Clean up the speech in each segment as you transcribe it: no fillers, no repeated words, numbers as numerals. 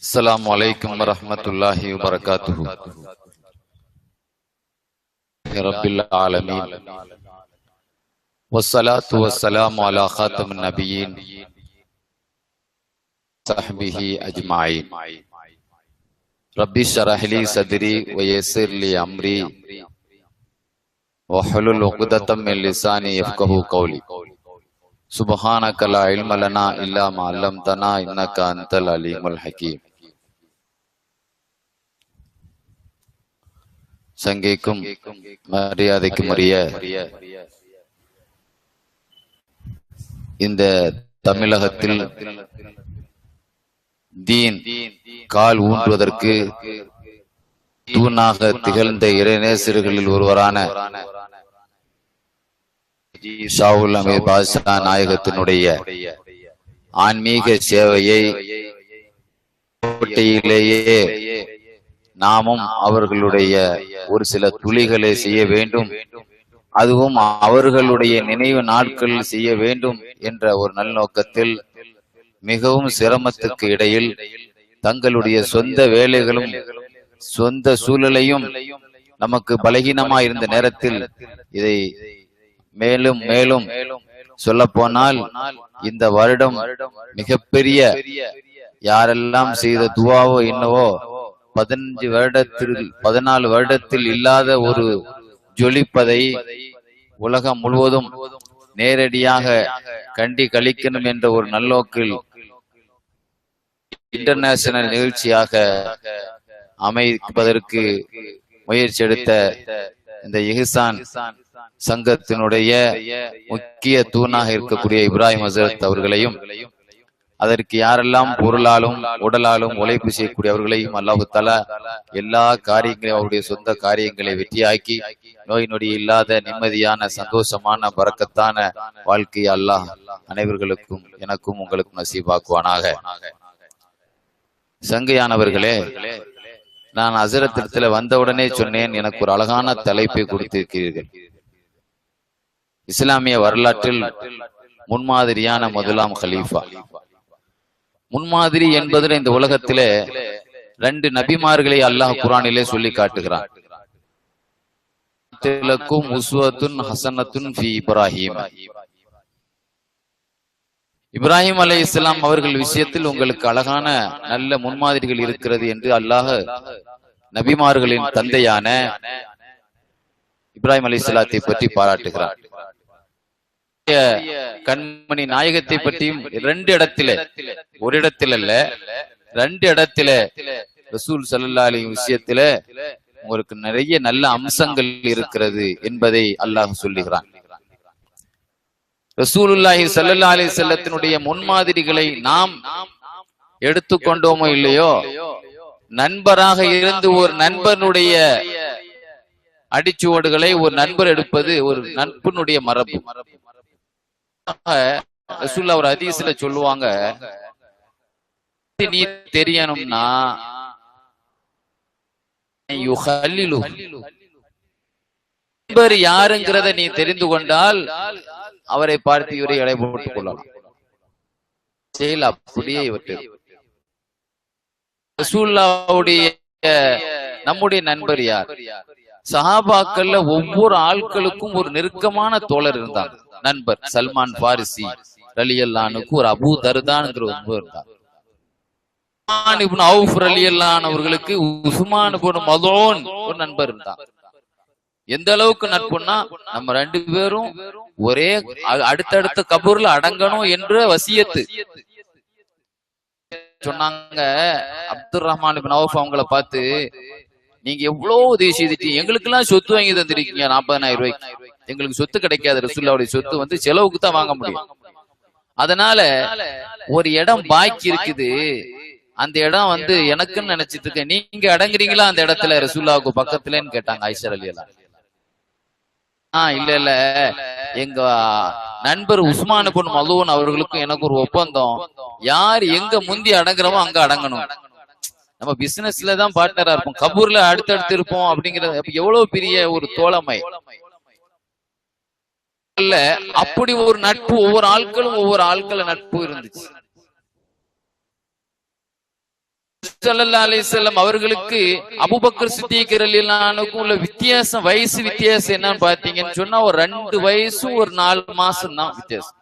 السلام عليكم ورحمة الله وبركاته يا رب العالمين والصلاة والسلام على خاتم النبيين صحبه أجمعين ربي اشرح لي صدري ويسر لي أمري واحلل عقدة من لساني يفقهوا قولي سبحانك لا علم لنا إلا ما علمتنا إنك أنت العليم الحكيم. சங்கைக்கும் மரியாதைக்கும் உரிய இந்த தமிழகத்தில் தீன் கால் ஊன்றுவதற்கு தூணாக திகழ்ந்த இறைநேசர்களில் ஒருவரான ஷாவுல் அமீர் பாஷா நாயகத்தினுடைய ஆன்மீக சேவையை கோட்டையிலேயே நாமும் அவர்களுடைய ஒரு சில துளிகளை செய்ய வேண்டும், அதுவும் அவர்களுடைய நினைவு நாட்கள் செய்ய வேண்டும் என்ற ஒரு நல்நோக்கத்தில் மிகவும் சிரமத்துக்கு இடையில் தங்களுடைய சொந்த வேலைகளும் சொந்த சூழலையும் நமக்கு பலகீனமா இருந்த நேரத்தில் இதை மேலும் மேலும் சொல்ல போனால் இந்த வருடம் மிகப்பெரிய யாரெல்லாம் செய்த துவாவோ என்னவோ 14 வருடத்தில் இல்லாத ஒரு ஜொலிப்பதை உலகம் முழுவதும் நேரடியாக கண்டி கழிக்கணும் என்ற ஒரு நல்நோக்கில் இன்டர்நேஷனல் நிகழ்ச்சியாக அமைப்பதற்கு முயற்சி எடுத்த இந்த இஹ்சான் சங்கத்தினுடைய முக்கிய தூணாக இருக்கக்கூடிய இப்ராஹிம் ஹசரத் அவர்களையும், அதற்கு யாரெல்லாம் பொருளாலும் உடலாலும் உழைப்பு செய்யக்கூடியவர்களையும் அல்லாஹு தஆலா எல்லா காரியங்களையும் அவருடைய சொந்த காரியங்களை வெற்றியாக்கி நோய் நொடி இல்லாத நிம்மதியான சந்தோஷமான பரக்கத்தான வாழ்க்கையை அல்லாஹ் அனைவர்களுக்கும் எனக்கும் உங்களுக்கும் நசீபாக்குவானாக. சங்கையானவர்களே, நான் ஹசரத்திடத்துல வந்தவுடனே சொன்னேன், எனக்கு ஒரு அழகான தலைப்பை கொடுத்திருக்கிறீர்கள். இஸ்லாமிய வரலாற்றில் முன்மாதிரியான முதலாம் கலீஃபா. முன்மாதிரி என்பதில் இந்த உலகத்திலே 2 நபிமார்களை அல்லாஹ் குர்ஆனிலே சொல்லி காட்டுகிறான். இப்ராஹிம் அலைஹிஸ்ஸலாம் அவர்கள் விஷயத்தில் உங்களுக்கு அழகான நல்ல முன்மாதிரிகள் இருக்கிறது என்று அல்லாஹ் நபிமார்களின் தந்தையான இப்ராஹிம் அலைஹிஸ்ஸலாத்தை பற்றி பாராட்டுகிறார். கண்மணி நாயகத்தை பற்றியும் 2 இடத்திலே, ஒரு இடத்தில் அல்ல 2 இடத்திலே ரசூல் ஸல்லல்லாஹு அலைஹி விஷயத்திலே உங்களுக்கு நிறைய நல்ல அம்சங்கள் இருக்கிறது என்பதை அல்லாஹ் சொல்லுகிறான். ரசூலுல்லாஹி ஸல்லல்லாஹு அலைஹி வஸல்லத்தினுடைய முன்மாதிரிகளை நாம் எடுத்துக்கொண்டோமோ இல்லையோ, நண்பராக இருந்து ஒரு நண்பனுடைய அடிச்சுவடுகளை ஒரு நண்பர் எடுப்பது ஒரு நட்பினுடைய மரபு. ரசூலுல்லாஹ் ஒரு ஹதீஸ்ல சொல்லுவாங்க, நீ தெரியணும்னா நண்பர் யாருங்கிறத நீ தெரிந்து கொண்டால் அவரை பார்த்து இவரை எடை போட்டுக் கொள்ளலாம். செயல் அப்படியே இவற்றை ரசூலுல்லாஹ்வுடைய நம்முடைய நண்பர் யார்? சஹாபாக்கள்ல ஒவ்வொரு ஆட்களுக்கும் ஒரு நெருக்கமான தோழர் இருந்தாங்க, நண்பர். சல்மான் பாரிசி ரலியல்லாஹு அன்ஹுக்கு ஒரு அபூ தர்தான்ங்கிற ஒரு இருந்தார். உஸ்மான் இப்னு அவுஃப் ரலியல்லாஹு அன்ஹு அவர்களுக்கு உஸ்மான் இப்னு மதூன் ஒரு நண்பர் இருந்தார். எந்த அளவுக்கு நட்புன்னா, நம்ம 2 பேரும் ஒரே அடுத்தடுத்த கபூர்ல அடங்கணும் என்ற வசியத்து சொன்னாங்க. அப்துர் ரஹ்மான் இப்னு அவுஃப் அவங்கள பார்த்து, நீங்க எவ்வளவு உதவி செய்துட்டீங்க, எங்களுக்கு எல்லாம் சொத்து வாங்கி தந்திருக்கீங்க 40,000 ரூபாய்க்கு. எங்களுக்கு சொத்து கிடைக்காது, ரசூலுல்லாஹ்வுடைய சொத்து வந்து செலவுக்கு தான் வாங்க முடியும். அதனால ஒரு இடம் பாக்கி இருக்குது, அந்த இடம் வந்து எனக்குன்னு நினைச்சிட்டு இருக்க, நீங்க அடங்குறீங்களா அந்த இடத்துல ரசூலுல்லாஹ்வுக்கு பக்கத்துலன்னு கேட்டாங்க ஆயிஷா ரலியல்லாஹு அன்ஹா. இல்ல எங்க நண்பர் உஸ்மான் இப்னு மதூன் அவர்களுக்கும் எனக்கு ஒரு ஒப்பந்தம், யார் எங்க முந்தி அடங்குறமோ அங்க அடங்கணும். நம்ம பிசினஸ்ல தான் பார்ட்னரா இருப்போம், கபூர்ல அடுத்தடுத்து இருப்போம் அப்படிங்கிறது எவ்வளவு பெரிய ஒரு தோழமை. அப்படி ஒரு நட்பு ஒவ்வொரு ஆட்களும் ஒவ்வொரு ஆட்கள நட்பு இருந்துச்சு. ஸல்லல்லாஹு அலைஹி வஸல்லம் அவர்களுக்கு அபூபக்கர் சித்திக் ரலியல்லாஹு அன்ஹுக்கும் உள்ள வித்தியாசம், வயசு வித்தியாசம் என்னன்னு பாத்தீங்கன்னு சொன்னா ஒரு 2 வயசு ஒரு 4 மாசம் தான் வித்தியாசம்.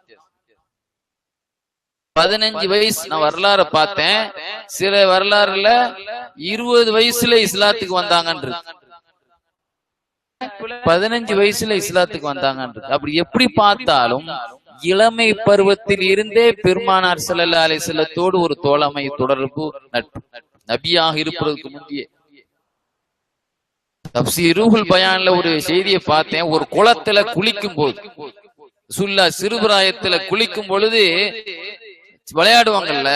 15 வயசு நான் வரலாறு பார்த்தேன். சில வரலாறுல 20 வயசுல இஸ்லாத்துக்கு வந்தாங்கன்னு 15 வயசுல இஸ்லாத்துக்கு வந்தாங்கன்னு. அப்படி எப்படி பார்த்தாலும் இளமை பருவத்தில் இருந்தே பெருமானார் ஸல்லல்லாஹு அலைஹி வஸல்லத்தோடு ஒரு தோழமை, தொடர்பு, நட்பு. நபியாக இருப்பதற்கு முந்தைய தப்சீர் ரூஹுல் பயான்ல ஒரு செய்தியை பார்த்தேன். ஒரு குளத்துல குளிக்கும் போது, சுல்லா சிறுபிராயத்துல குளிக்கும் பொழுது விளையாடுவாங்கல்ல,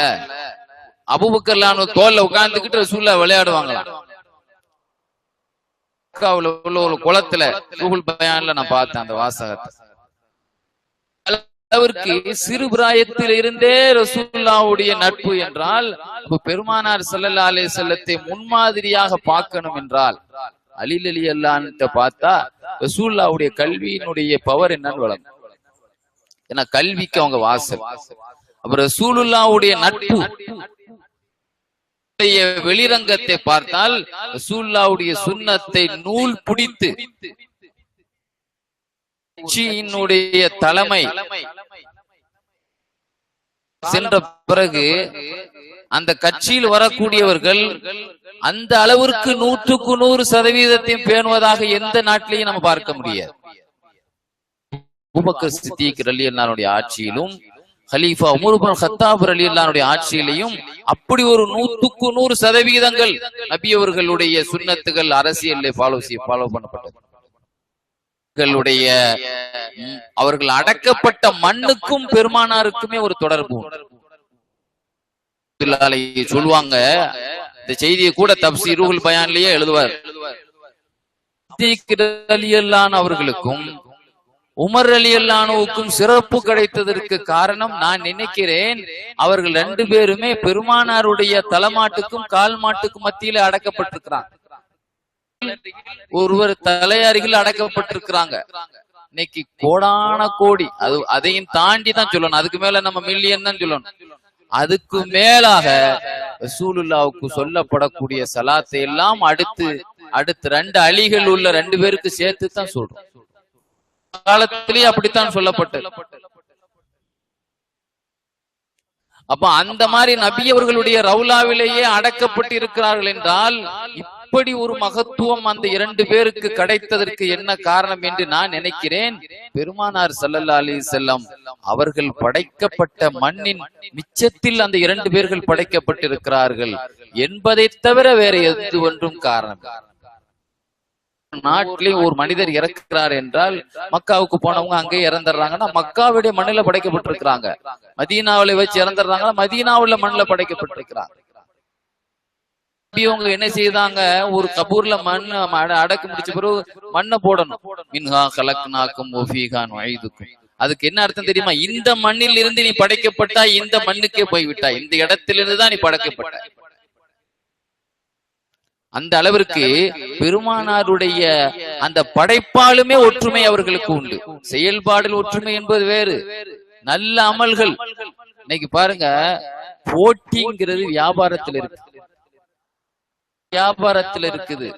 அபூபக்கர்லானு தோல்ல உட்கார்ந்துகிட்டு ரசூலுல்லாஹ் விளையாடுவாங்களாம். உள்ள ஒரு குளத்துல ரூஹுல் பயான்ல நான் பார்த்தேன் அந்த வாசகத்தை. அவருக்கு சிறு பிராயத்தில் இருந்தே ரசூலுல்லாஹ்வுடைய நட்பு என்றால், பெருமானார் ஸல்லல்லாஹு அலைஹி வஸல்லத்தை முன்மாதிரியாக பார்க்கணும் என்றால் அலி ரலியல்லாஹு அன்ஹு பார்த்தா ரசூலுல்லாஹ்வுடைய கல்வியினுடைய பவர் என்னன்னு வழங்கும். ஏன்னா கல்விக்கு அவங்க வாசல். அப்ப ரசூலுல்லாஹ்வுடைய நட்பு வெளிரங்கத்தை பார்த்தால் ரசூலுல்லாஹ்வுடைய சுன்னத்தை நூல் பிடித்து கட்சியினுடைய தலைமை சென்ற பிறகு அந்த கட்சியில் வரக்கூடியவர்கள் அந்த அளவிற்கு 100% பேணுவதாக எந்த நாட்டிலையும் நம்ம பார்க்க முடியாது. அபூபக்கர் சித்திக் ரலியல்லாஹு அன்ஹு ஆட்சியிலும் கலீஃபா உமர் இப்னு கத்தாப் ரலியல்லாஹு அன்ஹு ஆட்சியிலையும் அப்படி ஒரு 100% நபி அவர்களுடைய சுன்னத்துகள் அரசியலில் ஃபாலோ பண்ணப்பட்டது. அவர்கள் அடக்கப்பட்ட மண்ணுக்கும் பெருமானாருக்குமே ஒரு தொடர்பு சொல்லுவாங்க. இந்த செய்தியை கூட தப்சீர் ரூஹுல் பயான்லயே எழுதுவார். அவர்களுக்கும் உமர் ரலியல்லாஹு அன்ஹுவுக்கும் சிறப்பு கிடைத்ததற்கு காரணம் நான் நினைக்கிறேன், அவர்கள் 2 பேருமே பெருமானாருடைய தலைமாட்டுக்கும் கால் மாட்டுக்கும் மத்தியில அடக்கப்பட்டிருக்கிறாங்க. ஒருவர் தலையாரிகள் அடக்கப்பட்டிருக்கிறாங்க. இன்னைக்கு கோடான கோடி, அதையும் தாண்டி தான் சொல்லணும், அதுக்கு மேல நம்ம மில்லியன் தான் சொல்லணும். அதுக்கு மேலாக ரசூலுல்லாஹ்வுக்கு சொல்லப்படக்கூடிய சலாத்தை எல்லாம் அடுத்து 2 அலிகள் உள்ள 2 பேருக்கு சேர்த்து தான் சொல்றோம். காலத்திலேயே அப்படித்தான் சொல்லப்பட்டது. அப்ப அந்த மாதிரி நபி அவர்களுடைய ரவுலாவிலேயே அடக்கப்பட்டு இருக்கிறார்கள் என்றால் இப்படி ஒரு மகத்துவம் அந்த 2 பேருக்கு கிடைத்ததற்கு என்ன காரணம் என்று நான் நினைக்கிறேன். பெருமானார் ஸல்லல்லாஹு அலைஹி வஸல்லம் அவர்கள் படைக்கப்பட்ட மண்ணின் மிச்சத்தில் அந்த 2 பேர்கள் படைக்கப்பட்டிருக்கிறார்கள் என்பதை தவிர வேற எது ஒன்றும் காரணம். நாட்டிலே ஒரு மனிதர் இறக்கிறார் என்றால் மக்காவுக்கு போனவங்க அங்கே இறந்துடுறாங்கன்னா மக்காவுடைய மண்ணில படைக்கப்பட்டிருக்கிறாங்க. மதீனாவில வச்சு இறந்துடுறாங்கன்னா மதீனாவுல மண்ணில படைக்கப்பட்டிருக்கிறாங்க. இவங்க என்ன செய்தாங்க, ஒரு கபூர்ல மண் அடக்கு முடிச்ச பிறகு மண்ணை போடணும். மின்ஹா கலக்னாக்கும் வஃபீஹா நுஈதுக்கும். அதுக்கு என்ன அர்த்தம் தெரியுமா? இந்த மண்ணில் இருந்து நீ படைக்கப்பட்டா இந்த மண்ணுக்கே போய்விட்டாய், இந்த இடத்திலிருந்து தான் நீ படைக்கப்பட்ட. அந்த அளவிற்கு பெருமானாருடைய அந்த படைப்பாலுமே ஒற்றுமை அவர்களுக்கு உண்டு. செயல்பாடில் ஒற்றுமை என்பது வேறு, நல்ல அமல்கள். இன்னைக்கு பாருங்க, போட்டிங்கிறது வியாபாரத்தில் இருக்கு, வியாபாரத்தில் இருக்குது.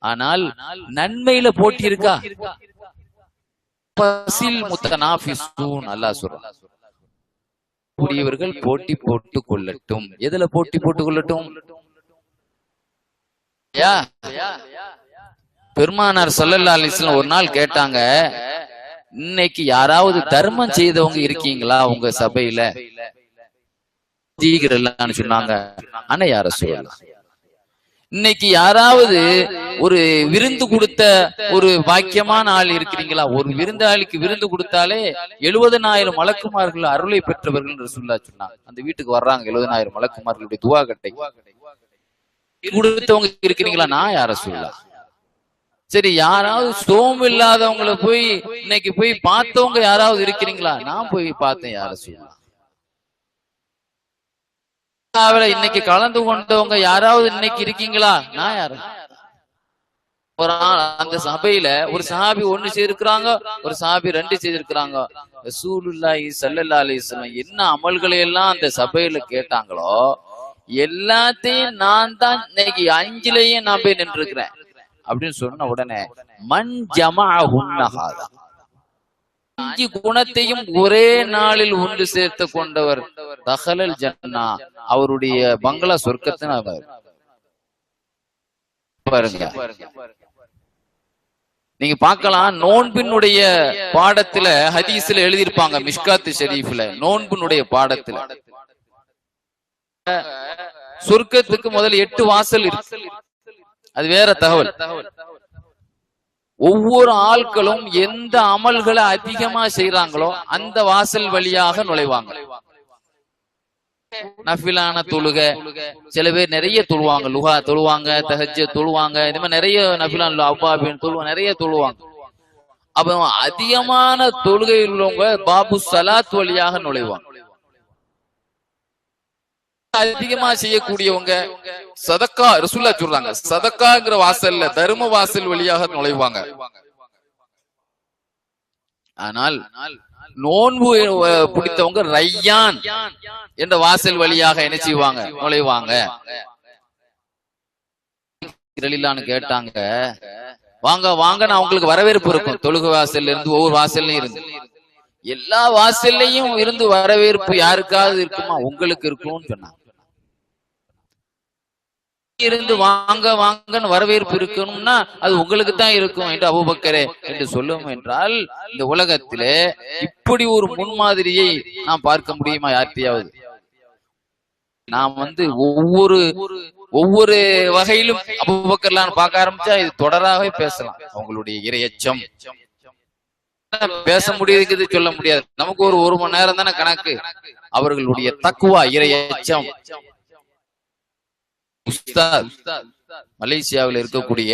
ஆனால் நன்மையில போட்டி இருக்கா? பசில் முத்தனாஃபிஸூன் அல்லாஹ் சொல்றான், கூடியவர்கள் போட்டி போட்டுக் கொள்ளட்டும். எதுல போட்டி போட்டுக் கொள்ளட்டும்? பெருமானார் ஸல்லல்லாஹு அலைஹி வஸல்லம் ஒரு நாள் கேட்டாங்க, இன்னைக்கு யாராவது தர்மம் செய்தவங்க இருக்கீங்களா உங்க சபையில? தீகிறல்லான்னு சொன்னாங்க. ஆனா யார சொல்லலாம், இன்னைக்கு யாராவது ஒரு விருந்து கொடுத்த ஒரு பாக்கியமான ஆள் இருக்கிறீங்களா? ஒரு விருந்தாளிக்கு விருந்து கொடுத்தாலே 70,000 மலக்குமார்கள் அருளை பெற்றவர்கள் ரசூலுல்லாஹ் சொன்னாங்க. அந்த வீட்டுக்கு வர்றாங்க 70,000 மலக்குமார்களுடைய துவா கட்டை கொடுத்தவங்க இருக்கிறீங்களா? நான் யார சொல்லலாம். சரி, யாராவது சோம் இல்லாதவங்களை போய் இன்னைக்கு போய் பார்த்தவங்க யாராவது இருக்கிறீங்களா? நான் போய் பார்த்தேன், யார சொல்லலாம். இன்னைக்கு கலந்து கொண்டவங்க யாராவது இன்னைக்கு இருக்கீங்களா? நான் யாரு? ஒரு அந்த சபையில ஒரு சஹாபி 1 செய்திருக்கிறாங்க, ஒரு சஹாபி 2 செய்திருக்கிறாங்க. ரசூலுல்லாஹி ஸல்லல்லாஹு அலைஹி வஸல்லம் என்ன அமல்களை எல்லாம் அந்த சபையில கேட்டாங்களோ, எல்லாத்தையும் நான் தான் இன்னைக்கு 5லயும் நான் போய் நின்று இருக்கிறேன் அப்படின்னு சொன்ன உடனே மன் ஜமஅஹுன்னஹாதா 5 குணத்தையும் ஒரே நாளில் ஒன்று சேர்த்து கொண்டவர் தஹலல் ஜன்னா, அவருடைய பங்களா சொர்க்கத்தின் அவர். பாருங்க, நீங்க பார்க்கலாம். நோன்பினுடைய பாடத்துல ஹதீஸ்ல எழுதியிருப்பாங்க, மிஷ்காத்து ஷரீஃப்ல நோன்பினுடைய பாடத்துல சொர்க்கத்துக்கு முதல்ல 8 வாசல் இருக்கு. அது வேற தகவல். ஒவ்வொரு ஆட்களும் எந்த அமல்களை அதிகமா செய்யறாங்களோ அந்த வாசல் வழியாக நுழைவாங்க. நஃபிலான தொழுக, சில பேர் நிறைய தொழுவாங்க, லுஹா தொழுவாங்க, தஹஜ்ஜத் தொழுவாங்க, இந்த மாதிரி நிறைய நஃபிலான் அவ்வாபின் தொழுவாங்க, நிறைய தொழுவாங்க. அப்ப அதிகமான தொழுகையில் உள்ளவங்க பாபு சலாத் வழியாக நுழைவாங்க. அதிகமா செய்யக்கூடியவங்க சதக்கா, ரசூலுல்லாஹ் சொல்றாங்க, சதக்காங்கிற வாசல்ல தர்ம வாசல் வழியாக நுழைவாங்க. ஆனால் நோன்பு பிடித்தவங்க ரையான் என்ற வாசல் வழியாக என்ன செய்வாங்க, நுழைவாங்க. கேட்டாங்க, வாங்க வாங்க, அவங்களுக்கு வரவேற்பு இருக்கும். தொழுகை வாசல்ல இருந்து ஒவ்வொரு வாசல்லையும் இருந்து எல்லா வாசல்லையும் இருந்து வரவேற்பு யாருக்காவது இருக்குமா? உங்களுக்கு இருக்கும்னு சொன்னாங்க. இருந்து வாங்க வாங்கன்னு வரவேற்பு இருக்கணும்னா அது உங்களுக்கு தான் இருக்கும் என்று அபூபக்கரே என்று சொல்லும் என்றால், இந்த உலகத்திலே இப்படி ஒரு முன்மாதிரியை நாம் பார்க்க முடியுமா யார்த்தையாவது? நாம் ஒவ்வொரு வகையிலும் அபூபக்கர்லாம் பார்க்க ஆரம்பிச்சா இது தொடராகவே பேசலாம். அவங்களுடைய இறையச்சம் பேச முடியுது, சொல்ல முடியாது. நமக்கு ஒரு மணி நேரம் தானே கணக்கு. அவர்களுடைய தக்வா, இறையச்சம். உஸ்தாத் மலேசியாவில் இருக்கக்கூடிய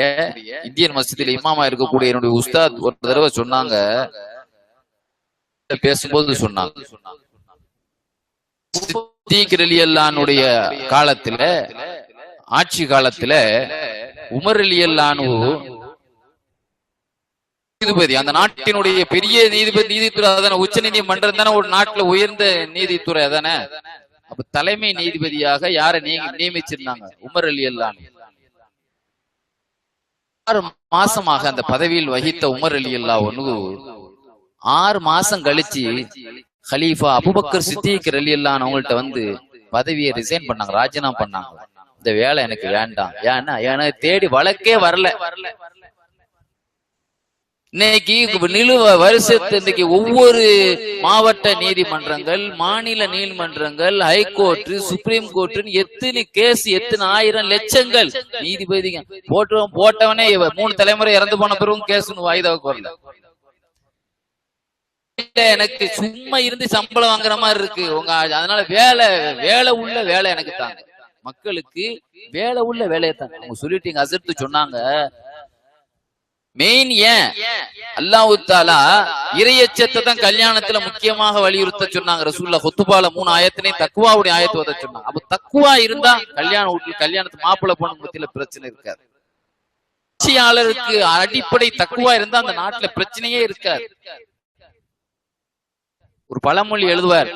இந்தியன் மஸ்ஜிதில் இமாமா இருக்கக்கூடிய என்னுடைய உஸ்தாத் ஒரு தடவை சொன்னாங்க, பேசும்போது சொன்னாங்க, சித்திக் ரலியல்லாஹுடைய காலத்துல, ஆட்சி காலத்துல உமர் ரலியல்லாஹு நீதிபதி, அந்த நாட்டினுடைய பெரிய நீதிபதி, நீதித்துறை அதான, உச்ச நீதிமன்றம் தானே ஒரு நாட்டுல உயர்ந்த நீதித்துறை அதானே. அப்ப தலைமை நீதிபதியாக யாரை நியமிச்சிருந்தாங்க? உமர் ரலியல்லாஹு. 6 மாசமாக அந்த பதவியில் வகித்த உமர் ரலியல்லாஹு 6 மாசம் கழிச்சு ஹலீஃபா அபூபக்கர் சித்திக் ரலியல்லாஹு அவங்கள்ட்ட வந்து பதவியை ரிசைன் பண்ணாங்க, ராஜினாமா பண்ணாங்க. இந்த வேலை எனக்கு வேண்டாம், ஏன்னா எனக்கு தேடி வழக்கே வரல. இன்னைக்கு வருஷத்து ஒவ்வொரு மாவட்ட நீதிமன்றங்கள், மாநில நீதிமன்றங்கள், ஹைகோர்ட், சுப்ரீம் கோர்ட், எத்தனை கேஸ், எத்தனை ஆயிரம் லட்சங்கள் நீதிபதிங்க போட்டவனே 3 தலைமுறை இறந்து போன பிறகும் கேஸ் வாய்தாவுக்கு வரல. எனக்கு சும்மா இருந்து சம்பளம் வாங்குற மாதிரி இருக்கு உங்க, அதனால வேலை உள்ள வேலை எனக்கு தாங்க, மக்களுக்கு வேலை உள்ள வேலையை தாங்க. அவங்க சொல்லிட்டீங்க, அசர்த்து சொன்னாங்க. மெயின் ஏன் அல்லாஹ் தஆலா இறையச்சத்தை தான் கல்யாணத்துல முக்கியமாக வலியுறுத்த சொன்னாங்க. ரசூலுல்லாஹ் குத்துபால 3 ஆயத்திலையும் தக்வாவுடைய ஆயத்தை ஓத சொன்னாங்க. அப்ப தக்வா இருந்தா கல்யாணத்து மாப்பிள்ளை பொண்ணு மத்தியில பிரச்சனை இருக்காது. ஆட்சியாளருக்கு அடிப்படை தக்வா இருந்தா அந்த நாட்டுல பிரச்சனையே இருக்காது. ஒரு பழமொழி எழுதுவார்,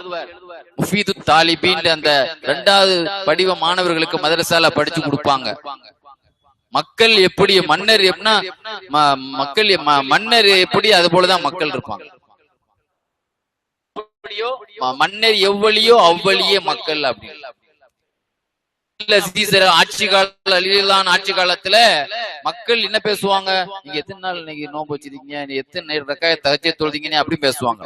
முஃபீது தாலிபீன், அந்த 2வது படிவ மாணவர்களுக்கு மதரசால படிச்சு கொடுப்பாங்க. மக்கள் எப்படி, மன்னர் எப்படின்னா மக்கள் மன்னர் எப்படி, அது போலதான் மக்கள் இருப்பாங்க. மன்னர் எவ்வளியோ அவ்வளியே மக்கள். அப்படி ஆட்சி காலம், ஆட்சி காலத்துல மக்கள் என்ன பேசுவாங்க, நீங்க எத்தனை நாள் இன்னைக்கு நோன்பு வச்சிருக்கீங்க, எத்தனை ரக்காயத் தஹஜ்ஜத் தொழுதீங்கன்னு அப்படி பேசுவாங்க.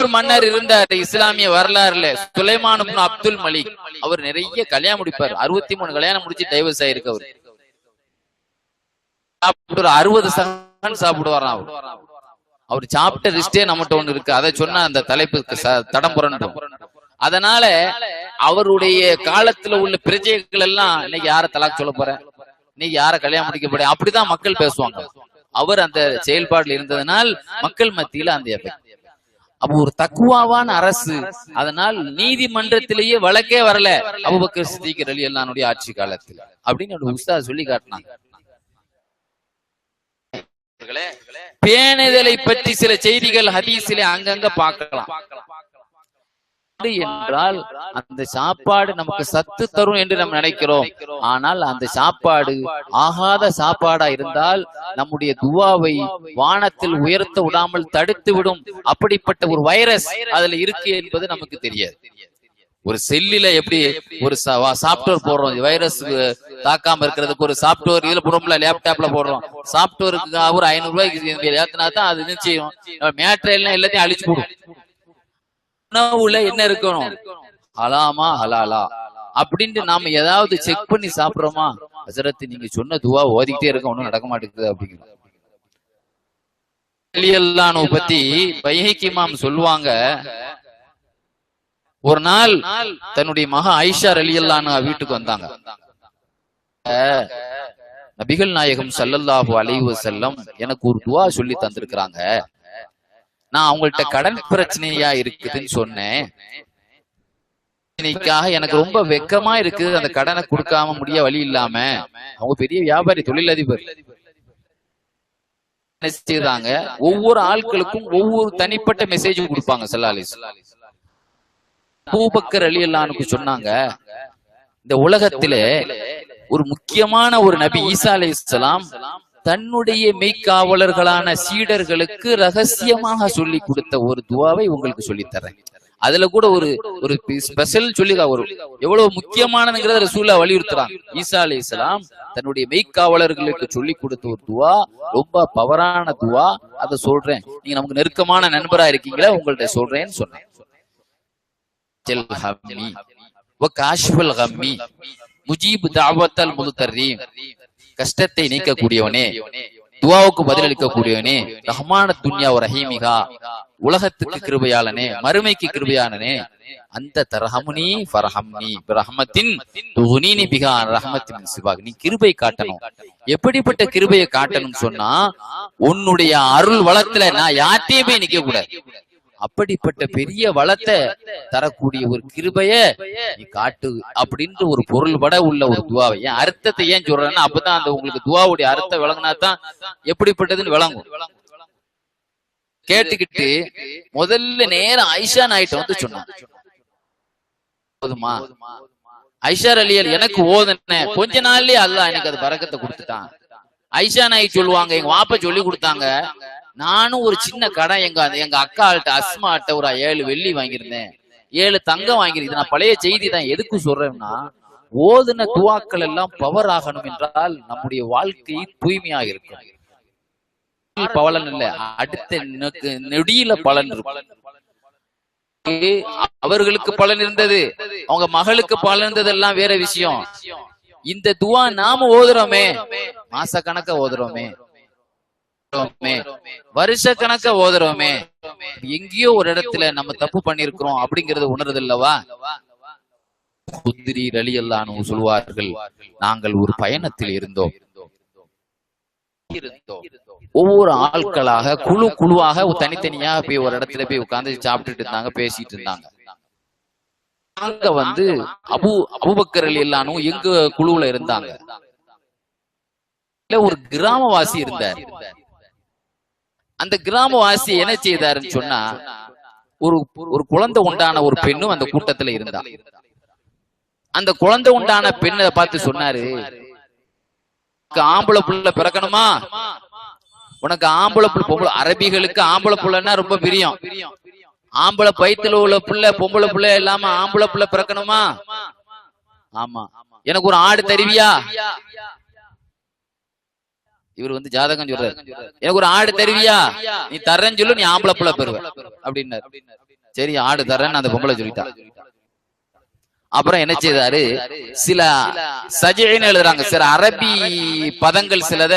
மன்னர் இருந்தார் இஸ்லாமிய வரலாறுல, சுலைமான் இப்னு அப்துல் மலிக். அவர் நிறைய கல்யாணம் முடிப்பார். 63 கல்யாணம் முடிச்சு டைவர்ஸ் ஆயிருக்கு. அவர் 60 சகன் சாப்பிடுவாராம். அவர் சாப்பிட்ட லிஸ்டே நம்மகிட்ட ஒண்ணு இருக்கு. அதை சொன்னா அந்த தலைப்புக்கு தடம் புரண்டும். அதனால அவருடைய காலத்துல உள்ள பிரஜைகள் எல்லாம் இன்னைக்கு யார தலாக் சொல்ல போற, இன்னைக்கு யார கல்யாணம் முடிக்க போற, அப்படிதான் மக்கள் பேசுவாங்க. அவர் அந்த செயல்பாடுல இருந்ததனால் மக்கள் மத்தியில அந்த எஃபெக்ட். அப்போ ஒரு தக்குவாவான அரசு, அதனால் நீதிமன்றத்திலேயே வழக்கே வரல அபூபக்கர் சித்திக் ரலியல்லாஹு ஆட்சி காலத்துல அப்படின்னு ஒரு உஸ்தாத் சொல்லி காட்டினாங்க. பேணுதலை பற்றி சில செய்திகள் ஹதீஸிலே அங்கங்க பார்க்கலாம். என்றால் அந்த சாப்பாடு நமக்கு சத்து தரும் என்று நாம் நினைக்கிறோம். ஆனால் அந்த சாப்பாடு ஆகாத சாப்பாடா இருந்தால் நம்முடைய துவாவை வானத்தில் உயர்த்த விடாமல் தடுத்து விடும். அப்படிப்பட்ட ஒரு வைரஸ் அதுல இருக்கு என்பது நமக்கு தெரியாது. ஒரு செல்லில எப்படி ஒரு சாப்ட்வேர் போடுறோம், வைரஸ் தாக்காம இருக்கிறதுக்கு ஒரு சாப்ட்வேர் இதுல போடுறோம்ல, லேப்டாப்ல போடுறோம். சாப்ட்வேருக்கு ஒரு 500 ரூபாய்க்கு ஏத்தினா தான் அது என்ன செய்யும், மேட்ரியல் எல்லாத்தையும் அழிச்சு போடும். உணவுல என்ன இருக்கணும், ஹலாமா ஹலாலா அப்படின்ட்டு நாம ஏதாவது செக் பண்ணி சாப்பிடுறோமா? ஹஸரத் நீங்க சொன்ன துவா ஓதிக்கிட்டே இருக்க, ஒண்ணும் நடக்க மாட்டேங்குது அப்படிங்கிற பத்தி பைஹகி இமாம் சொல்லுவாங்க. ஒரு நாள் தன்னுடைய மகா ஆயிஷா ரலியல்லாஹு அன்ஹா வீட்டுக்கு வந்தாங்க. நபிகள் நாயகம் ஸல்லல்லாஹு அலைஹி வஸல்லம் எனக்கு ஒரு துவா சொல்லி தந்திருக்கிறாங்க. நான் அவங்கள்ட்ட கடன் பிரச்சனையா இருக்குதுன்னு சொன்னேன். எனக்கு ரொம்ப வெக்கமா இருக்குது, அந்த கடனை கொடுக்காம முடிய வழி இல்லாம. அவங்க பெரிய வியாபாரி, தொழிலதிபர். செய்தாங்க, ஒவ்வொரு ஆட்களுக்கும் ஒவ்வொரு தனிப்பட்ட மெசேஜ் கொடுப்பாங்க. ஸல்லல்லாஹு அலைஹி வஸல்லம் அபூபக்கர் ரலியல்லாஹு அன்ஹு சொன்னாங்க, இந்த உலகத்திலே ஒரு முக்கியமான ஒரு நபி ஈசா அலைஹிஸ்ஸலாம் தன்னுடைய மெய்க்காவலர்களான சீடர்களுக்கு ரகசியமாக சொல்லி கொடுத்த ஒரு துவாவை உங்களுக்கு சொல்லித்தரேன். அதுல கூட ஒரு ஸ்பெஷல் சொல்லி ஒரு எவ்வளவு முக்கியமானதுங்கிறத ரசூலுல்லாஹ் வலியுறுத்துறாங்க. ஈசா அலைஹிஸ்ஸலாம் தன்னுடைய மெய்க்காவலர்களுக்கு சொல்லி கொடுத்த ஒரு துவா, ரொம்ப பவரான துவா. அதை சொல்றேன், நீங்க நமக்கு நெருக்கமான நண்பரா இருக்கீங்களா, உங்கள்ட்ட சொல்றேன்னு சொன்னேன். முஜீப் தஅவத்தல் முல்தர்ரீம், கஷ்டத்தை நீக்கக்கூடியவனே, துவாவுக்கு பதிலளிக்கக்கூடியவனே, ரஹ்மான துன்யா வ ரஹீமிகா, உலகத்துக்கு கிருபையாளனே, மறுமைக்கு கிருபையாளனே, அந்த தர்ஹம்னி ஃபர்ஹம்னி பிரஹ்மத்தின் துஹ்னீனி பிஹா ரஹ்மத்தின் மின் சிவாக், நீ கிருபை காட்டணும். எப்படிப்பட்ட கிருபையை காட்டணும்னு சொன்னா, உன்னுடைய அருள் வளத்துல நான் யார்ட்டையும் போய் நிக்க கூடாது. அப்படிப்பட்ட பெரிய வளத்தை தரக்கூடிய ஒரு கிருபைய நீ காட்டு அப்படின்ற ஒரு பொருள்பட உள்ள ஒரு துவாவை. ஏன் அர்த்தத்தை ஏன் சொல்றேன்னா, அப்பதான் அந்த உங்களுக்கு துவாவுடைய அர்த்தம் விளங்கினாதான் எப்படிப்பட்டதுன்னு விளங்கும். கேட்டுக்கிட்டு முதல்ல நேரம் ஆயிஷா நாயிட்ட வந்து சொன்னான், போதுமா ஐஷா ரலியல் எனக்கு ஓதுன கொஞ்ச நாள்லயே அல்லாஹ் எனக்கு அது பரக்கத்தை கொடுத்துட்டான். ஐஷா நாய் சொல்லுவாங்க, எங்க வாப்பா சொல்லி கொடுத்தாங்க, நானும் ஒரு சின்ன கடன் எங்க அக்காள்கிட்ட அஸ்மாட்ட ஒரு 7 வெள்ளி வாங்கியிருந்தேன், 7 தங்கம் வாங்கியிருந்தேன். நான் பழைய செய்தி தான் எதுக்கு சொல்றேன்னா, ஓதுன துவாக்கள் எல்லாம் பவர் ஆகணும் என்றால் நம்முடைய வாழ்க்கை தூய்மையாக இருக்கும். பலன் இல்ல, அடுத்த நொடியில பலன் இருக்கும். அவர்களுக்கு பலன் இருந்தது, அவங்க மகளுக்கு பலன் இருந்தது எல்லாம் வேற விஷயம். இந்த துவா நாம ஓதுறோமே, மாச கணக்க ஓதுறோமே, வருஷ கணக்க ஓதுறோமே, எங்கேயோ ஒரு இடத்துல நம்ம தப்பு பண்ணிருக்கிறோம் அப்படிங்கறது உணர்றது இல்லவா? குத்ரி ரலியல்லாஹு அன்ஹு சொல்வார்கள், நாங்கள் ஒரு பயணத்தில் இருந்தோம். ஒவ்வொரு ஆட்களாக குழுவாக தனித்தனியா போய் ஒரு இடத்துல போய் உட்கார்ந்து சாப்பிட்டுட்டு இருந்தாங்க, பேசிட்டு இருந்தாங்க. அங்க வந்து அபூபக்கர் ரலியல்லாஹு அன்ஹு எங்க குழுவுல இருந்தாங்க. ஒரு கிராமவாசி இருந்தார். அந்த கிராமவாசி என்ன செய்தாருன்னு சொன்னா, ஒரு குழந்தை உண்டான ஒரு பெண்ணும் அந்த கூட்டத்துல இருந்தா. அந்த குழந்தை உண்டான பெண்ணை பார்த்து சொன்னாரு, ஆம்பளை புள்ள பிறக்கணுமா, உனக்கு ஆம்பளை புள்ள, அரபிகளுக்கு ஆம்பளை புள்ளன்னா ரொம்ப பிரியம். ஆம்பளை பைத்துல உள்ள புள்ள, பொம்பளை புள்ள இல்லாம ஆம்பளை புள்ள பிறக்கணுமா, ஆமா, எனக்கு ஒரு ஆடு தருவியா? இவர் வந்து ஜாதகம் சொல்றாரு, எனக்கு ஒரு ஆடு தருவியா? நீ தரேன்னு சொல்லு, நீ ஆம்பளை புள்ள பெறுவ அப்படின்னாரு. சரி ஆடு தரேன்னு அந்த பொம்பளை சொல்லிட்டா. அப்புறம் என்ன செய்தாரு, சில சஜைன்னு எழுதுறாங்க, சில அரபி பதங்கள் சிலத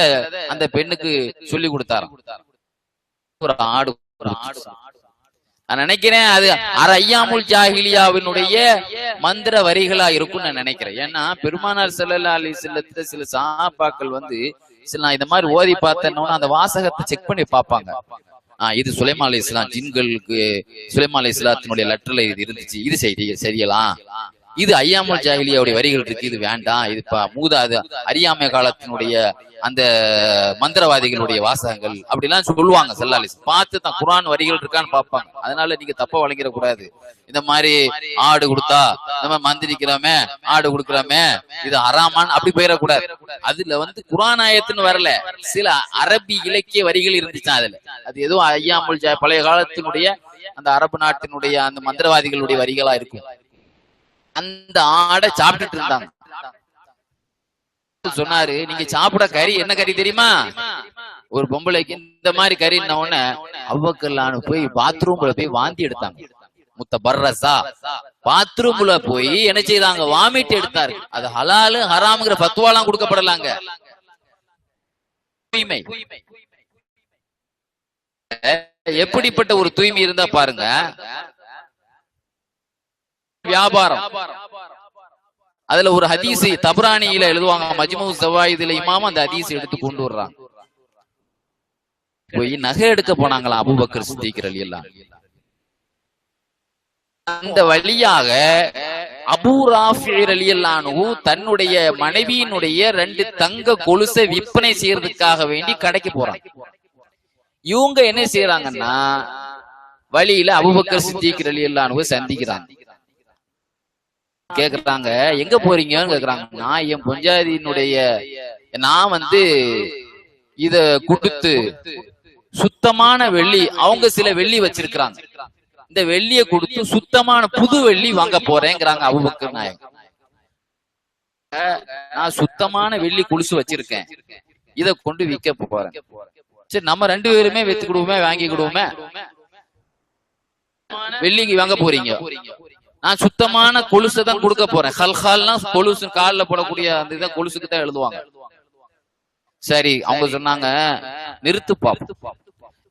அந்த பெண்ணுக்கு சொல்லி கொடுத்தாரு. ஒரு ஆடு, நான் நினைக்கிறேன் அது ஐயாமுல் ஜாஹிலியாவினுடைய மந்திர வரிகளா இருக்கும்னு நான் நினைக்கிறேன். ஏன்னா பெருமானார் ஸல்லல்லாஹு அலைஹி வஸல்லம் சில சஹாபாக்கள் வந்து நான் இந்த மாதிரி ஓதி பார்த்தேன்னா அந்த வாசகத்தை செக் பண்ணி பார்ப்பாங்க. இது சுலைமான் அலைஹிஸ்ஸலாம் ஜின்களுக்கு சுலைமான் அலைஹிஸ்ஸலாத்தினுடைய லெட்டர்ல இது இருந்துச்சு, இது செய்யலாம் இது ஐயாமுல் ஜாஹிலியாவுடைய வரிகள் இருக்கு, இது வேண்டாம், இது மூதாது அறியாமை காலத்தினுடைய அந்த மந்திரவாதிகளுடைய வாசகங்கள் அப்படிலாம் சொல்லுவாங்க. ஸல்லல்லாஹு அலைஹி வஸல்லம் பார்த்து தான் குர்ஆன் வரிகள் இருக்கான்னு பார்ப்பாங்க. அதனால நீங்க தப்பா வழங்கிட கூடாது. இந்த மாதிரி ஆடு கொடுத்தா நம்ம மந்திரிக்கிறோமே, ஆடு கொடுக்கிறோமே, இது ஹராமான் அப்படி போயிடக்கூடாது. அதுல குர்ஆன் ஆயத்துன்னு வரல, சில அரபி இலக்கிய வரிகள் இருந்துச்சு அதுல. அது ஏதோ ஐயாமுல் பழைய காலத்தினுடைய அந்த அரபு நாட்டினுடைய அந்த மந்திரவாதிகளுடைய வரிகளா இருக்கும். அந்த ஆடை சாப்பிட்டுட்டு இருந்தாங்க. சொன்னாரு, நீங்க சாப்பிட கறி என்ன கறி தெரியுமா? ஒரு பொம்பளைக்கு இந்த மாதிரி கறின்ன உடனே அவ்வக்கல்லான்னு போய் பாத்ரூம்ல போய் வாந்தி எடுத்தாங்க. முத்தபர்ரஸா பாத்ரூம்ல போய் என்ன செய்தாங்க? வாமிட் எடுத்தாரு. அது ஹலாலு ஹராம்ங்கிற ஃபத்வாலாம் கொடுக்கப்படலாங்க. தூய்மை எப்படிப்பட்ட ஒரு தூய்மை இருந்தா பாருங்க. வியாபாரம், அதுல ஒரு ஹதீஸ் தபரானியில எழுதுவாங்க, மஜ்மு ஸவாயிதுல இமாம் அந்த ஹதீஸ் எடுத்து கொண்டு வர்றாங்க. போய் நகை எடுக்க போனாங்களா அபூபக்கர் சித்திக் ரலியல்லாஹு அன்ஹு. அந்த வழியாக அபூ ராஃபி ரலியல்லாஹு அன்ஹு தன்னுடைய மனைவியினுடைய 2 தங்க கொலுசை விற்பனை செய்யறதுக்காக வேண்டி கடைக்கு போறாங்க. இவங்க என்ன செய்யறாங்கன்னா, வழியில அபூபக்கர் சித்திக் ரலியல்லாஹு அன்ஹு சந்திக்கிறாங்க. கேக்குறாங்க, எங்க போறீங்கன்னு கேக்குறாங்க. நான் என் பொஞ்சாதியினுடைய நான் இத கொடுத்து சுத்தமான வெள்ளி, அவங்க சில வெள்ளி வச்சிருக்கிறாங்க, இந்த வெள்ளிய கொடுத்து சுத்தமான புது வெள்ளி வாங்க போறேங்கிறாங்க அபூபக்கர் நாயகம். நான் சுத்தமான வெள்ளி குலுசு வச்சிருக்கேன், இத கொண்டு விற்க போறேன். சரி, நம்ம 2 பேருமே வித்துக்கிடுவோமே, வாங்கிக்கிடுவோமே. வெள்ளிக்கு வாங்க போறீங்க, நான் சுத்தமான கொலுசை தான் கொடுக்க போறேன். ஹல்ஹால்னா கொலுசு, காலில் போடக்கூடிய அந்த இதை கொலுசுக்கு தான் எழுதுவாங்க. சரி, அவங்க சொன்னாங்க, நிறுத்து பாப்போம்.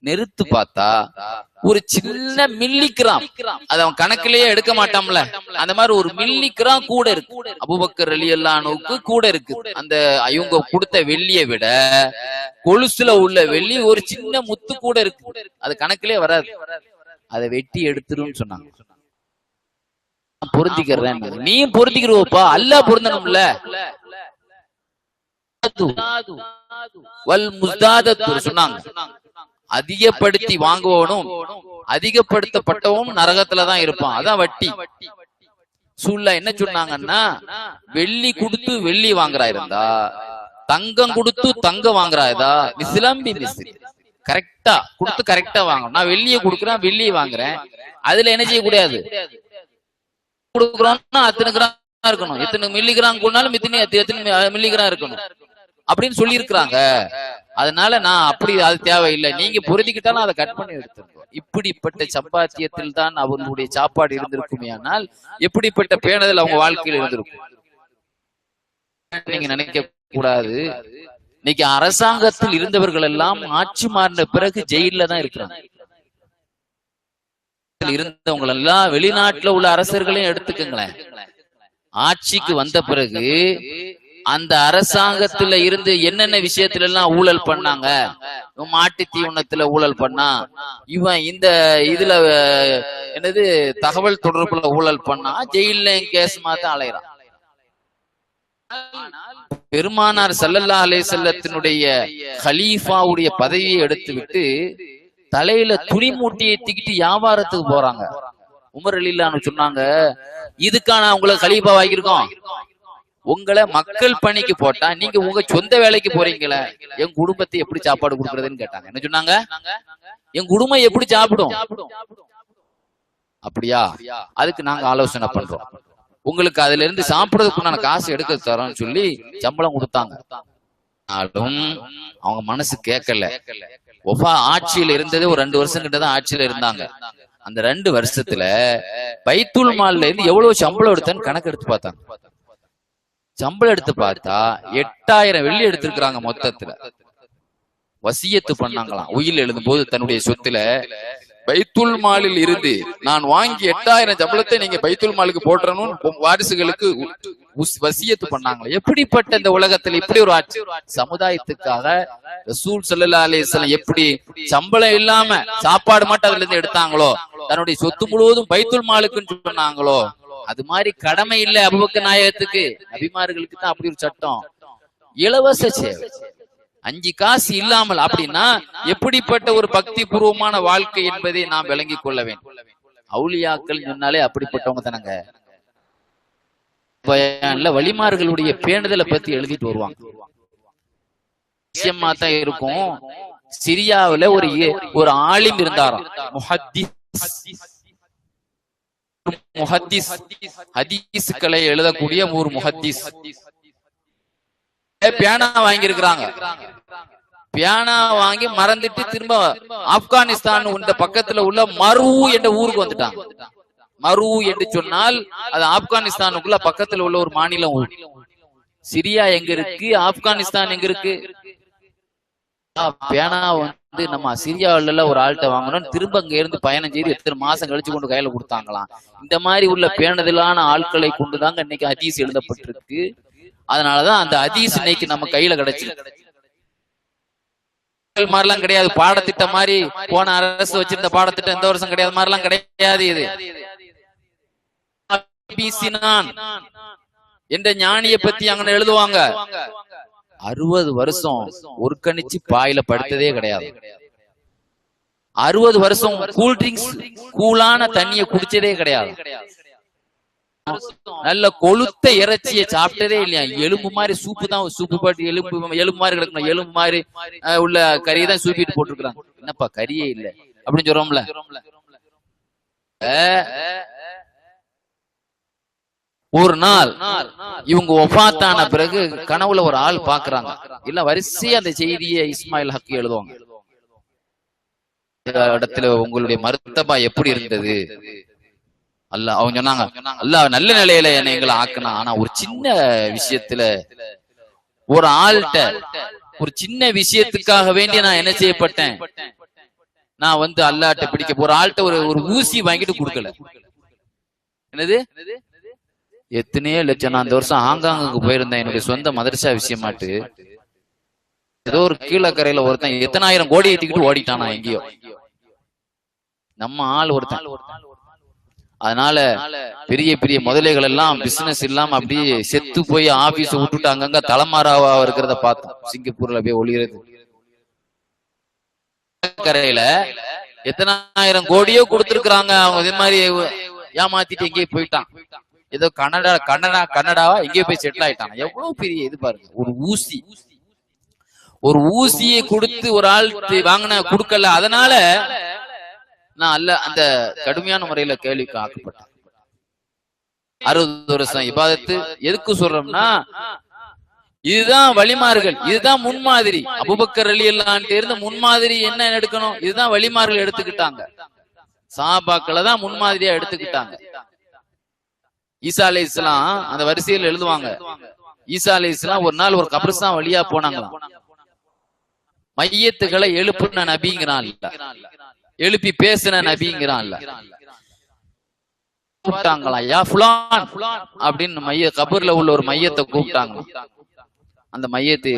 நிறுத்து பார்த்தா ஒரு சின்ன மில்லிகிராம், அது அவன் கணக்கிலேயே எடுக்க மாட்டான்ல, அந்த மாதிரி ஒரு மில்லிகிராம் கூட இருக்கு. அபூபக்கர் ரலியல்லாஹு அன்ஹுவுக்கு கூட இருக்கு. அந்த இவங்க கொடுத்த வெள்ளியை விட கொலுசுல உள்ள வெள்ளி ஒரு சின்ன முத்து கூட இருக்கு, அது கணக்கிலே வராது. அதை வெட்டி எடுத்துருன்னு சொன்னாங்க. பொருந்திக்கிறேன், நீயும் பொருந்திக்கிறோப்பா, அல்லாஹ் பொருந்தணும்ல. சொன்னாங்க, அதிகப்படுத்தி வாங்குவவனும் அதிகப்படுத்தப்பட்டவனும் நரகத்துலதான் இருப்பான். அதான் வட்டி. சூழ்ல என்ன சொன்னாங்கன்னா, வெள்ளி கொடுத்து வெள்ளி வாங்குறா இருந்தா, தங்கம் கொடுத்து தங்கம் வாங்குறா இருந்தா, மிஸ்லம்பி மிஸ்லி கரெக்டா கொடுத்து கரெக்டா வாங்கணும். நான் வெள்ளியை கொடுக்குறேன், வெள்ளியை வாங்குறேன், அதுல என்ன செய்யக்கூடாது, கொடுக்குறோம்னா அத்தனை கிராம் இருக்கணும், எத்தனை மில்லிகிராம் கொண்டாலும் எத்தனை மில்லிகிராம் இருக்கணும் அப்படின்னு சொல்லி இருக்கிறாங்க. அதனால நான் அப்படி அது தேவையில்லை, நீங்க பொருத்திக்கிட்டாலும் அதை கட் பண்ணி எடுத்துருக்கோம். இப்படிப்பட்ட சப்பாத்தியத்தில் தான் அவர்களுடைய சாப்பாடு இருந்திருக்குமே. ஆனால் எப்படிப்பட்ட பேணுதல் அவங்க வாழ்க்கையில் இருந்திருக்கும் நீங்க நினைக்க கூடாது. இன்னைக்கு அரசாங்கத்தில் இருந்தவர்கள் எல்லாம் ஆட்சி மாறின பிறகு ஜெயில தான் இருக்கிறாங்க. இருந்தவங்க எல்லாம் வெளிநாட்டுல உள்ள அரசர்களையும் எடுத்துக்கங்களேன், ஆட்சிக்கு வந்த பிறகு அந்த அரசாங்கத்துல இருந்து என்னென்ன விஷயத்துல எல்லாம் ஊழல் பண்ணாங்க, மாட்டு தீவனத்துல ஊழல் பண்ணா, இவன் இந்த இதுல என்னது தகவல் தொடர்புல ஊழல் பண்ணா, ஜெயில கேஸ் மாத்த அலைகிறான். பெருமானார் ஸல்லல்லாஹு அலைஹி வஸல்லத்தினுடைய கலீஃபாவுடைய பதவியை எடுத்து விட்டு தலையில துணி மூட்டியை தூக்கிட்டு வியாபாரத்துக்கு போறாங்க. உமர் ரலியல்லாஹு அன்ஹு சொன்னாங்க, இதுக்கான உங்களை கலீஃபா ஆகியிருக்கோம், உங்களை மக்கள் பணிக்கு போட்டா நீங்க உங்க சொந்த வேலைக்கு போறீங்களே, என் குடும்பத்தை எப்படி சாப்பாடு கொடுக்கறதுன்னு கேட்டாங்க. என்ன சொன்னாங்க, என் குடும்பம் எப்படி சாப்பிடும்? அப்படியா, அதுக்கு நாங்க ஆலோசனை பண்றோம், உங்களுக்கு அதுல இருந்து சாப்பிடறதுக்குண்டான காசு எடுக்க தரோம்னு சொல்லி சம்பளம் கொடுத்தாங்க. அவங்க மனசு கேட்கல. ஆட்சியில இருந்தது ஒரு 2 வருஷம் கிட்டதான் ஆட்சியில இருந்தாங்க. அந்த 2 வருஷத்துல பைத்துல் மால்ல இருந்து எவ்வளவு சம்பளம் எடுத்தேன்னு கணக்கு எடுத்து பார்த்தாங்க. சம்பளம் எடுத்து பார்த்தா 8000 வெள்ளி எடுத்திருக்கிறாங்க மொத்தத்துல. வசியத்து பண்ணாங்களாம், உயில் எழுதும் போது தன்னுடைய சொத்துல பைத்துல் மாலில் இருந்து நான் வாங்கி 8000 சம்பளத்தை நீங்க பைத்துல் மாலுக்கு போட்டறணும் வாரிசுகளுக்கு வசியத்து பண்ணாங்களா. எப்படிப்பட்ட இந்த உலகத்துல இப்படி ஒரு ஆட்சி. சமுதாயத்துக்காக ரசூல் ஸல்லல்லாஹு அலைஹி வஸல்லம் எப்படி சம்பளம் இல்லாம சாப்பாடு மட்டும் அதுல இருந்து எடுத்தாங்களோ, தன்னுடைய சொத்து முழுவதும் பைத்துல் மாலுக்குன்னு சொன்னாங்களோ, அது மாதிரி கடமை இல்லை அபூபக்கர் நாயகத்துக்கு. நபிமார்களுக்கு தான் அப்படி ஒரு சட்டம், இலவச சேவை. 5 காசு இல்லாமல். அப்படின்னா எப்படிப்பட்ட ஒரு பக்தி பூர்வமான வாழ்க்கை என்பதை நாம் விளங்கிக் கொள்ள வேண்டும். அவுலியாக்கள் சொன்னாலே அப்படிப்பட்டவங்க தானங்க. வலிமார்களுடைய பேணுதலை பத்தி எழுதிட்டு வருவாங்க. விஷயமா தான் இருக்கும். சிரியாவுல ஒரு ஆலிம் இருந்தாராம், முஹத்திஸ், ஹதீஸ்களை எழுதக்கூடிய ஒரு முஹத்திஸ். பியானா வாங்கி இருக்கிறாங்க. பியானா வாங்கி மறந்துட்டு திரும்ப ஆப்கானிஸ்தான் இந்த பக்கத்துல உள்ள மரு என்ற ஊருக்கு வந்துட்டாங்க. மரு என்று சொன்னால் அது ஆப்கானிஸ்தானுக்குள்ள பக்கத்துல உள்ள ஒரு மாநிலம். சிரியா எங்க இருக்கு, ஆப்கானிஸ்தான் எங்க இருக்கு? பியானா வந்து நம்ம சிரியாவில ஒரு ஆள்கிட்ட வாங்கணும், திரும்ப அங்க இருந்து பயணம் செய்து எத்தனை மாசம் கழிச்சு கொண்டு கையில கொடுத்தாங்களாம். இந்த மாதிரி உள்ள பேணுதலான ஆட்களை கொண்டுதாங்க இன்னைக்கு ஹதீஸ் எழுதப்பட்டிருக்கு. அதனாலதான் அந்த ஹதீஸ் இன்னைக்கு நம்ம கையில கிடைச்சிருக்கு. மாதிரிலாம் கிடையாது, பாடத்திட்டம் மாதிரி போன அரசு வச்சிருந்த பாடத்திட்டம் இந்த வருஷம் கிடையாது, மாதிரிலாம் கிடையாது. இது என்ற ஞானியை பத்தி அங்க எழுதுவாங்க. 60 வருஷம் ஒரு கணிச்சு பாயில படுத்ததே கிடையாது. 60 வருஷம் கூல் ட்ரிங்க்ஸ், கூலான தண்ணிய குடிச்சதே கிடையாது. நல்ல கொளுத்த இறைச்சியை சாப்பிட்டதே இல்லையா. எலும்பு மாதிரி சூப்பு தான், சூப்பு பாட்டு எலும்பு மாதிரி கிடக்கணும், எலும்பு மாதிரி உள்ள கறியை தான் சூப்பிட்டு போட்டுருக்காங்க. என்னப்பா கறியே இல்ல அப்படின்னு சொல்றோம்ல. ஒரு நாள் இவங்க ஒஃபாத்தான பிறகு கனவுல ஒரு ஆள் பாக்குறாங்க. இல்ல வரிசையா அந்த செய்தியை இஸ்மாயில் ஹக்கி எழுதுவாங்க. இடத்துல உங்களுடைய மருத்தபா எப்படி இருந்தது, அல்லாஹ் அவங்க சொன்னாங்க, அல்லாஹ் நல்ல நிலையில என்னை எங்களை ஆக்குனா. ஆனா ஒரு சின்ன விஷயத்துல ஒரு ஆள்கிட்ட, ஒரு சின்ன விஷயத்துக்காக வேண்டி நான் என்ன செய்யப்பட்டேன், நான் வந்து அல்லாஹ்ட்ட பிடிக்க ஒரு ஆள்கிட்ட ஒரு ஊசி வாங்கிட்டு கொடுக்கல. என்னது, எத்தனையோ லட்சம். நான் அந்த வருஷம் ஹாங்காங்குக்கு போயிருந்தேன் என்னுடைய சொந்த மதரசா விஷயமாட்டு. ஏதோ ஒரு கீழக்கரையில ஒருத்தன் எத்தனாயிரம் கோடி ஏத்திக்கிட்டு ஓடிட்டானா எங்கேயோ, நம்ம ஆள் ஒருத்தன். அதனால பெரிய பெரிய முதலைகள் எல்லாம் பிசினஸ் இல்லாம அப்படியே செத்து போய் ஆபீஸ் விட்டுட்டு அங்கங்க தலைமாறாவா இருக்கிறத பார்த்தோம். சிங்கப்பூர்ல போய் ஒளிகிறது. கரையில எத்தனாயிரம் கோடியோ கொடுத்திருக்கிறாங்க. அவங்க இதே மாதிரி ஏமாத்திட்டு எங்கேயே போயிட்டான். ஏதோ கனடாவா எங்கேயோ போய் செட்டில் ஆயிட்டான். எவ்வளவு பெரிய இது பாருங்க. ஒரு ஊசியை கொடுத்து ஒரு ஆள் வாங்கின கொடுக்கல. அதனால நான் அல்ல அந்த கடுமையான முறையில கேள்விக்கு ஆக்கப்பட்டேன். 60 வருஷம் இபாதத்து. எதுக்கு சொல்றோம்னா இதுதான் வழிமார்கள், இதுதான் முன்மாதிரி. அபூபக்கர் ரலியல்லாஹு இருந்து முன்மாதிரி என்ன எடுக்கணும், இதுதான் வழிமார்கள் எடுத்துக்கிட்டாங்க. சஹாபாக்களை தான் முன்மாதிரியா எடுத்துக்கிட்டாங்க. ஈசா அலைஹிஸ்ஸலாம் அந்த வரிசையில் எழுதுவாங்க. ஈசா அலைஹிஸ்ஸலாம் ஒரு நாள் ஒரு கப்ரிஸ்தான் வழியா போனாங்களாம். மையத்துகளை எழுப்புன நபிங்கிறான், எழுப்பி பேசின நபிங்கிறான். கூப்பிட்டாங்களாம், யா ஃபுலான் அப்படின்னு கபூர்ல உள்ள ஒரு மையத்தை கூப்பிட்டாங்களாம். அந்த மையத்தை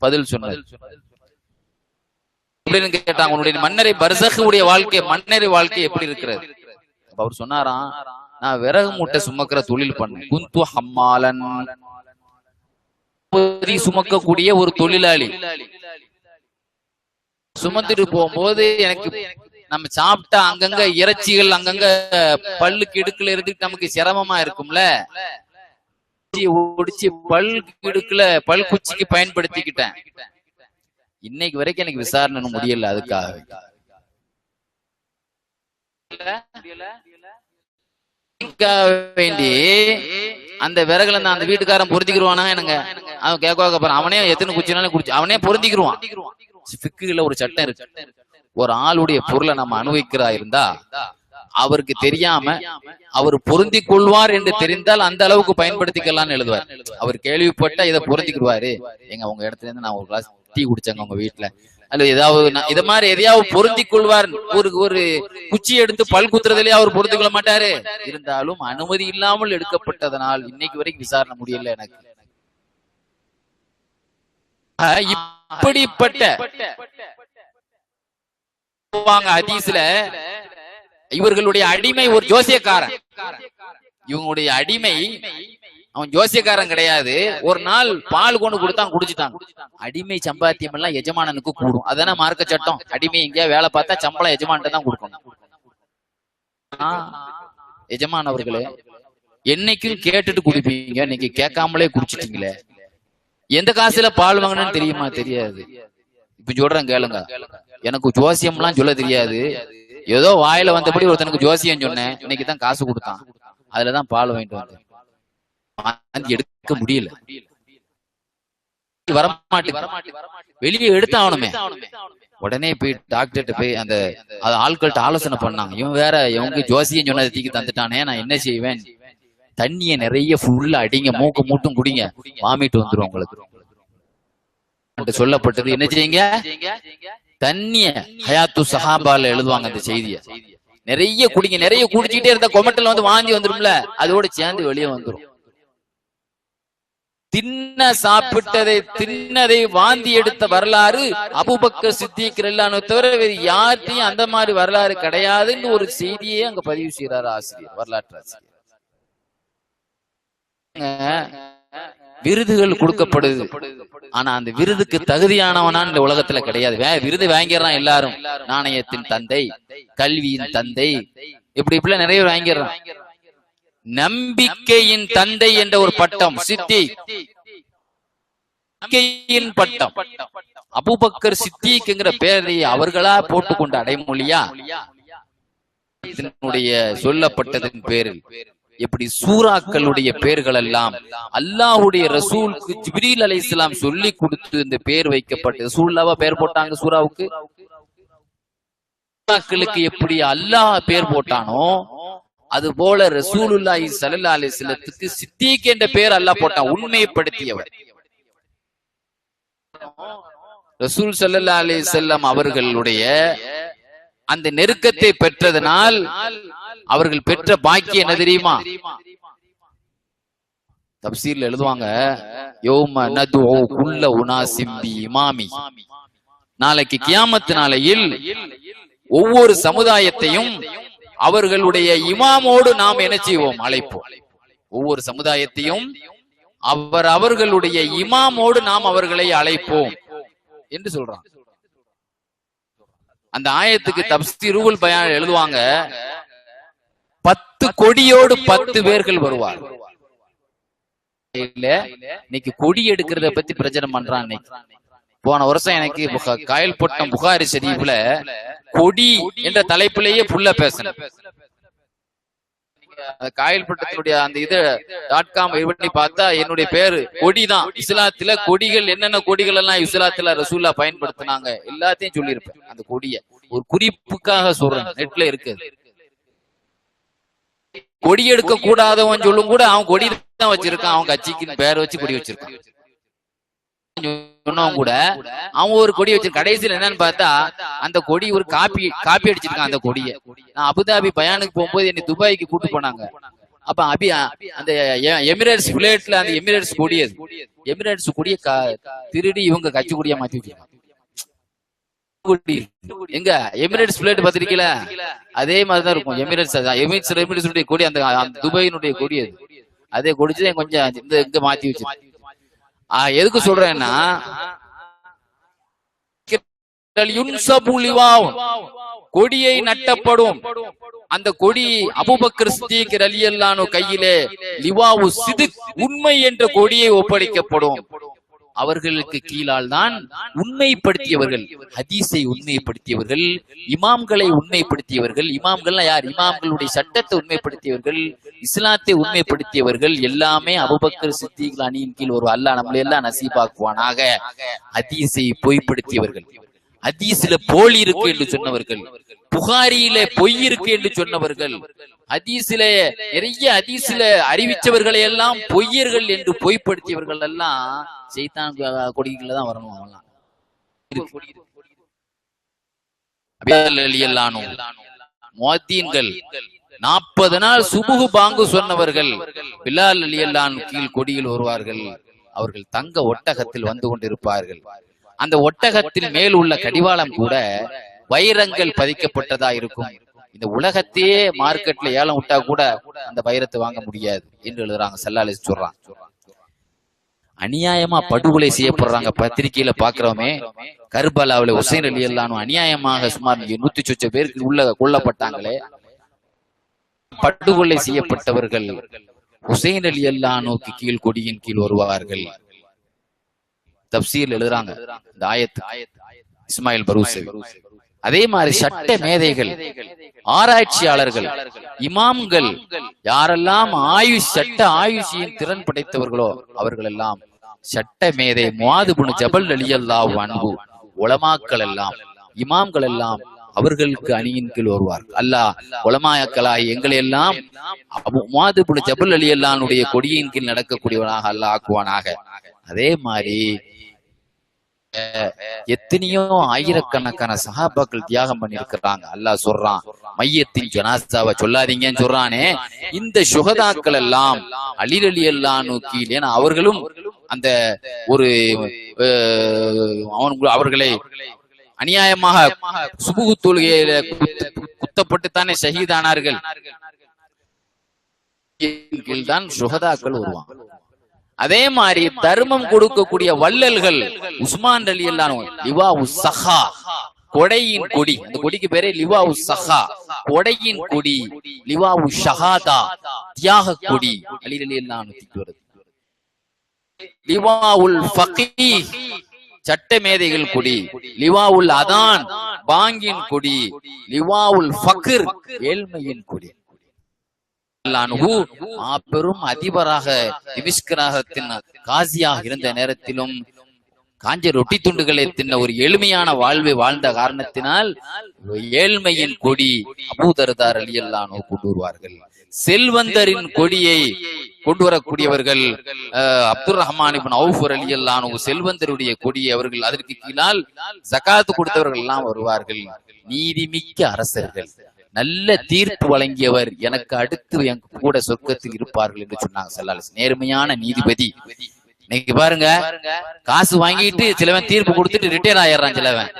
பதில் சொன்னது அப்படின்னு கேட்டாங்க, உன்னுடைய மன்னரை பர்சகுடைய வாழ்க்கை, மன்னரை வாழ்க்கை எப்படி இருக்கிறது? அவர் சொன்னாராம், நான் விறகு மூட்டை சுமக்கிற தொழில் பண்ணேன். குந்து ஹம்மாலன், சுமக்கக்கூடிய ஒரு தொழிலாளி. சுமந்துட்டு போகும்போது எனக்கு நம்ம சாப்பிட்டா அங்கங்க இறைச்சிகள் அங்கங்க பல்லுக்கு இடுக்குல இருந்து நமக்கு சிரமமா இருக்கும்ல. ஒடிச்சு பல்லுக்கு இடுக்குல பல் குச்சிக்கு பயன்படுத்திக்கிட்டேன். இன்னைக்கு வரைக்கும் எனக்கு விசாரணை முடியல. அதுக்காக வேண்டி அந்த விறகுல இருந்து அந்த வீட்டுக்காரன் பொருந்திக்கிடுவானா என்னங்க? அவன் கேட்க அவனே எத்தனை குச்சினாலும் குடிச்சு அவனே பொருந்திக்கிடுவான். ஃபிக்குல ஒரு சட்டம் இருக்கு. ஒரு ஆளுடைய பொருளை நம்ம அனுபவிக்கிறா இருந்தா அவருக்கு தெரியாம அவர் பொருந்தி கொள்வார் என்று தெரிந்தால் அந்த அளவுக்கு பயன்படுத்திக்கலாம்னு எழுதுவார். அவர் கேள்விப்பட்டா இதை பொருந்திக்கிடுவாரு. எங்க உங்க இடத்துல இருந்து நான் ஒரு கிளாஸ் டீ குடிச்சேங்க உங்க வீட்டுல, அல்ல ஏதாவது இத மாதிரி எதையாவது பொருந்தி கொள்வார். ஒரு குச்சி எடுத்து பல் குத்துறதுலயே அவர் பொருந்தி கொள்ள மாட்டாரு. இருந்தாலும் அனுமதி இல்லாமல் எடுக்கப்பட்டதனால் இன்னைக்கு வரைக்கும் விசாரணை முடியல எனக்கு. இப்படிப்பட்ட ஹதீஸ்ல இவர்களுடைய அடிமை ஒரு ஜோசியக்காரன். இவங்களுடைய அடிமை, அவன் ஜோசியக்காரன் கிடையாது. ஒரு நாள் பால் கொண்டு கொடுத்தான், குடிச்சுட்டான். அடிமை சம்பாத்தியம் எல்லாம் எஜமானனுக்கு கூடும், அதான மார்க்க சட்டம். அடிமை எங்கேயா வேலை பார்த்தா சம்பளம் எஜமான்ட்டு தான் கொடுக்கணும். எஜமான் அவர்களே, என்னைக்கும் கேட்டுட்டு குடிப்பீங்க, நீங்க கேட்காமலே குடிச்சிட்டீங்களே. எந்த காசுல பால் வாங்கணும்னு தெரியுமா? தெரியாது. இப்ப சொல்றேன் கேளுங்க. எனக்கு ஜோசியம் எல்லாம் சொல்ல தெரியாது, ஏதோ வாயில வந்தபடி ஒருத்தனுக்கு ஜோசியம் சொன்னேன், இன்னைக்குதான் காசு கொடுத்தான், அதுலதான் பால் வாங்கிட்டு வந்தேன். எடுக்க முடியல, வரமாட்டு, வெளியே எடுத்தாகணுமே. உடனே போய் டாக்டர்கிட்ட போய் அந்த ஆட்கள்கிட்ட ஆலோசனை பண்ணாங்க. இவன் வேற இவங்க ஜோசியம் சொன்னதை தீக்கி தந்துட்டானே, நான் என்ன செய்வேன்? தண்ணிய நிறைய ஃபுல்லா அடிங்க, மூக்கு மூட்டும் குடிங்க, வாமிட்டு வந்துடும் உங்களுக்கு சொல்லப்பட்டது. என்ன செய்யுங்க? தண்ணிய ஹயாத்து சஹாபால எழுதுவாங்க அந்த செய்திய. நிறைய குடிங்க, நிறைய குடிச்சுக்கிட்டே இருந்தா கொமட்டல வந்து வாந்தி வந்துரும்ல, அதோட சேர்ந்து வெளியே வந்துடும். தின்ன சாப்பிட்டதை தின்னதை வாந்தி எடுத்த வரலாறு அபூபக்கர் சித்திக் ரலியல்லாஹு தவிர வேறு யார்ட்டையும் அந்த மாதிரி வரலாறு கிடையாதுன்னு ஒரு செய்தியே அங்க பதிவு செய்யறாரு ஆசிரியர், வரலாற்று ஆசிரியர். விருதுகள் கொடுக்கப்படுது, ஆனா அந்த விருதுக்கு தகுதியானவனா இந்த உலகத்துல கிடையாது. விருது வாங்கிடுறான் எல்லாரும், நாணயத்தின் தந்தை, கல்வியின் தந்தை, இப்படி நிறைய வாங்கிடுறான். நம்பிக்கையின் தந்தை என்ற ஒரு பட்டம் சித்திக், நம்பிக்கையின் பட்டம். அபூபக்கர் சித்திக்ங்கிற பெயரை அவர்களா போட்டுக்கொண்ட அடைமொழியா இதனுடைய சொல்லப்பட்டதன் பேரில் எப்படி சூறாக்களுடைய பெயர்கள் எல்லாம் அல்லாஹ்வுடைய ரசூலுக்கு ஜிப்ரீல் அலைஹிஸ்ஸலாம் சொல்லி கொடுத்து இந்த பெயர் வைக்கப்பட்டது. ரசூலுல்லாஹ் பெயர் போட்டாங்க சூறாவுக்கு. சூறாக்களுக்கு எப்படி அல்லாஹ் பெயர் போட்டானோ அது போல ரசூலுல்லாஹி ஸல்லல்லாஹு அலைஹி வஸல்லத்துக்கு சித்திக் என்ற பெயர் அல்லாஹ் போட்டான், உண்மைப்படுத்தியவர். ரசூல் ஸல்லல்லாஹு அலைஹி வஸல்லம் அவர்களுடைய அந்த நெருக்கத்தை பெற்றதனால் அவர்கள் பெற்ற பாக்கியம் என்ன தெரியுமா? தப்சீர்ல எழுதுவாங்க, யௌம நதுஉ குல்ல உனாஸிம் பி இமாமி. நாளைக்கு கியாமத் நாளையில் ஒவ்வொரு சமுதாயத்தையும் அவர்களுடைய இமாமோடு நாம் என்ன செய்வோம்? அழைப்போம். ஒவ்வொரு சமுதாயத்தையும் அவர்களுடைய இமாமோடு நாம் அவர்களை அழைப்போம் என்று சொல்றான். அந்த ஆயத்துக்கு தப்சீருல் பயான் எழுதுவாங்க, 10 கொடியோடு 10 பேர்கள் வருவார். இன்னைக்கு கொடி எடுக்கிறத பத்தி பிரச்சனை பண்றான். போன வருஷம் எனக்கு காயல்பட்டம் புகாரி ஷரீஃப்ல கொடி என்ற தலைப்பிலேயே புள்ள பேசணும். காயல்பட்டத்தினுடைய அந்த இது .com பண்ணி பார்த்தா என்னுடைய பேரு கொடிதான். இஸ்லாத்துல கொடிகள் என்னென்ன கொடிகள் எல்லாம் இஸ்லாத்துல ரசூல்லா பயன்படுத்தினாங்க எல்லாத்தையும் சொல்லியிருப்பேன். அந்த கொடிய ஒரு குறிப்புக்காக சொல்றேன், நெட்ல இருக்கு. கொடி எடுக்க கூடாதவன் சொல்லும் கூட அவன் கொடி தான் வச்சிருக்கான், அவன் கட்சிக்கு பேர் வச்சு கொடி வச்சிருக்கான். சொன்னவன் கூட அவன் ஒரு கொடி வச்சிருக்கான். கடைசியில் என்னன்னு பார்த்தா அந்த கொடி ஒரு காப்பி அடிச்சிருக்கான். அந்த கொடியை நான் அபுதாபி பயானுக்கு போகும்போது என்னை துபாய்க்கு கூட்டு போனாங்க. அப்ப அந்த எமிரேட்ஸ் பிளேட்ல அந்த எமிரேட்ஸ் கொடிய கொடிய திருடி இவங்க கட்சி கொடியா மாத்தி வச்சிருக்காங்க. எங்க எமிரேட்ஸ் பிளேட் பாத்திருக்கீங்களா? அதே மாதிரிதான் இருக்கும் எமிரேட்ஸ் கொடி, அந்த துபாயினுடைய கொடி அது. அதே கொடிச்சு கொஞ்சம் இங்க மாத்தி வச்சிருக்கேன். எதுக்கு சொல்றேன்னா, கொடியை நட்டப்படும். அந்த கொடி அபூபக்கர் சித்திக் ரலியல்லாஹு அன்ஹு கையிலே லிவாவு சிதிக், உண்மை என்ற கொடியை ஒப்படைக்கப்படும். அவர்களுக்கு கீழால் தான் உண்மைப்படுத்தியவர்கள், ஹதீஸை உண்மைப்படுத்தியவர்கள், இமாம்களை உண்மைப்படுத்தியவர்கள். இமாம்கள்லாம் யார்? இமாம்களுடைய சட்டத்தை உண்மைப்படுத்தியவர்கள், இஸ்லாத்தை உண்மைப்படுத்தியவர்கள் எல்லாமே அபூபக்கர் சித்திக் அணியின் கீழ் ஒரு அல்லாஹ் நம்மளை எல்லாம் நசீபாக்குவானாக. ஹதீஸை பொய்ப்படுத்தியவர்கள், ஹதீஸ்ல போலி இருக்கு என்று சொன்னவர்கள், புகாரியில பொய் இருக்கு என்று சொன்னவர்கள், ஹதீஸ்ல நிறைய ஹதீஸ்ல அறிவிச்சவர்களை எல்லாம் பொய்யர்கள் என்று பொய்ப்படுத்தியவர்கள் எல்லாம் சைத்தான் கொடிகள்ல தான் வரணும். அவங்களாம் முஅத்தின்கள் 40 நாள் சுபுகு பாங்கு சொன்னவர்கள் பிலால் ரலியல்லாஹு அன்ஹு கீழ் கொடியில் வருவார்கள். அவர்கள் தங்க ஒட்டகத்தில் வந்து கொண்டிருப்பார்கள். அந்த ஒட்டகத்தில் மேல் உள்ள கடிவாளம் கூட வைரங்கள் பதிக்கப்பட்டதா இருக்கும். இந்த உலகத்தையே மார்க்கெட்ல ஏலம் விட்டா கூட அந்த வைரத்தை வாங்க முடியாது என்று எழுதுறாங்க. ஸல்லல்லாஹு அலைஹி வஸல்லம் சொல்றாங்க. அநியாயமா படுகொலை செய்யப்படுறாங்க. பத்திரிகையில பாக்குறோமே, கர்பலாவுல ஹுசைன் ரலியல்லாஹு அன்ஹு அநியாயமாக சுமார் 100 சொச்ச பேருக்கு உள்ள கொல்லப்பட்டாங்களே. படுகொலை செய்யப்பட்டவர்கள் ஹுசைன் ரலியல்லாஹு அன்ஹுக்கு கீழ் கொடியின் கீழ் வருவார்கள். தப்சீர் எழுதுறாங்க இந்த ஆயத்து, இஸ்மாயில் பரூசி. அதே மாதிரி சட்ட மேதைகள், ஆராய்ச்சியாளர்கள், இமாம்கள், யாரெல்லாம் சட்ட ஆயுஷியின் திறன் படைத்தவர்களோ அவர்கள் எல்லாம் சட்ட மேதை முஆது இப்னு ஜபல் ரலியல்லாஹு அன்ஹு, உலமாக்கள் எல்லாம், இமாம்கள் எல்லாம் அவர்களுக்கு அணியின் கீழ் வருவார்கள். அல்லாஹ் உலமாக்களாய் எங்களை எல்லாம் முஆது இப்னு ஜபல் ரலியல்லாஹு அன்ஹுடைய கொடியின் கீழ் நடக்கக்கூடியவனாக அல்லாஹ் ஆக்குவானாக. அதே மாதிரி எத்தனையோ ஆயிரக்கணக்கான சஹாபாக்கள் தியாகம் பண்ணிருக்கிறாங்க. அல்லாஹ் சொல்றான், மையத்தின் ஜனாசாவை சொல்லாதீங்கன்னு சொல்றானே. இந்த சுஹதாக்கள் எல்லாம் அலி ரலியல்லாஹு அன்ஹு கீழ், ஏன்னா அவர்களும் அந்த ஒரு அவர்களை அநியாயமாக சுபுகு தொழுகையில குத்தப்பட்டுத்தானே ஷஹீதானார்கள். கீழ்தான் சுஹதாக்கள் வருவாங்க. அதே மாதிரி தர்மம் கொடுக்கக்கூடிய வள்ளல்கள் உஸ்மான் ரலியல்லாஹு அன்ஹு லிவாஉ ஸஹா, கொடையின் கொடி. அந்த கொடிக்கு பேரே லிவாஉ ஸஹா, கொடையின் கொடி. லிவாஉ ஷஹாதா, தியாக கொடி. அலி ரலியல்லாஹு அன்ஹு திக்குறது. லிவாஉல் ஃபகீஹ், சட்ட மேதைகள் கொடி. லிவாஉல் அதான், பாங்கின் கொடி. லிவாஉல் ஃபக்ர், ஏழ்மையின் கொடி. மாபெரும் அதிபராக திமிஷ்கராகத்தின் காசியாக இருந்த நேரத்திலும் காஞ்ச ரொட்டி துண்டுகளை தின்ன ஒரு எளிமையான வாழ்வை வாழ்ந்த காரணத்தினால் ஏழ்மையின் கொடி அபூதர்தா ரலியல்லாஹு அன்ஹு கொண்டு வருவார்கள். செல்வந்தரின் கொடியை கொண்டு வரக்கூடியவர்கள் அப்துர் ரஹ்மான் இப்னு அவுஃப் ரலியல்லாஹு அன்ஹு, செல்வந்தருடைய கொடியை அவர்கள் அதற்கு கீழால் ஜகாத் கொடுத்தவர்கள் எல்லாம் வருவார்கள். நீதிமிக்க அரசர்கள், நல்ல தீர்ப்பு வழங்கியவர் எனக்கு அடுத்து என் கூட சொர்க்கத்தில் இருப்பார்கள் என்று சொன்னாங்க ஸல்லல்லாஹு அலைஹி வஸல்லம். நேர்மையான நீதிபதி. இன்னைக்கு பாருங்க, காசு வாங்கிட்டு சிலவன் தீர்ப்பு கொடுத்துட்டு ரிட்டையர் ஆயிடுறான் சிலவன்.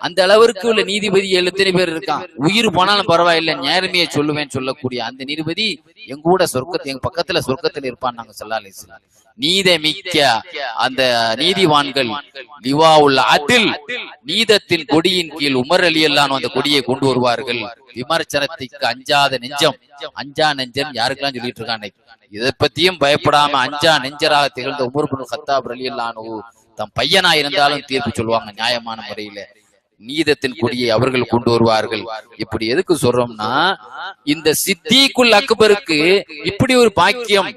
அந்த அளவிற்கு உள்ள நீதிபதி எத்தனை பேர் இருக்கான். உயிர் போனாலும் பரவாயில்லை, நேர்மையை சொல்லுவேன் சொல்லக்கூடிய அந்த நீதிபதி எங்க கூட சொர்க்கத்தில், எங்க பக்கத்துல சொர்க்கத்தில் இருப்பான் நாங்க ஸல்லல்லாஹு அலைஹி வஸல்லம். நீதமிக்க அந்த நீதிவான்கள் லிவாஉல் அத்ல், நீதத்தின் கொடியின் கீழ் உமர் ரலியல்லாஹு அன்ஹு அந்த கொடியை கொண்டு வருவார்கள். விமர்சனத்துக்கு அஞ்சாத நெஞ்சம், அஞ்சா நெஞ்சம் யாருக்கெல்லாம் சொல்லிட்டு இருக்காங்க. இதை பத்தியும் பயப்படாம அஞ்சா நெஞ்சராக திகழ்ந்த உமர் இப்னு கத்தாப் ரலியல்லாஹு அன்ஹு தம் பையனா இருந்தாலும் தீர்ப்பு சொல்லுவாங்க நியாயமான முறையில. நீதத்தின் கொடியை அவர்கள் கொண்டு வருவார்கள். இப்படி எதுக்கு சொல்றோம்னா, இந்த சித்தீக்குல் அக்பருக்கு இப்படி ஒரு பாக்கியம்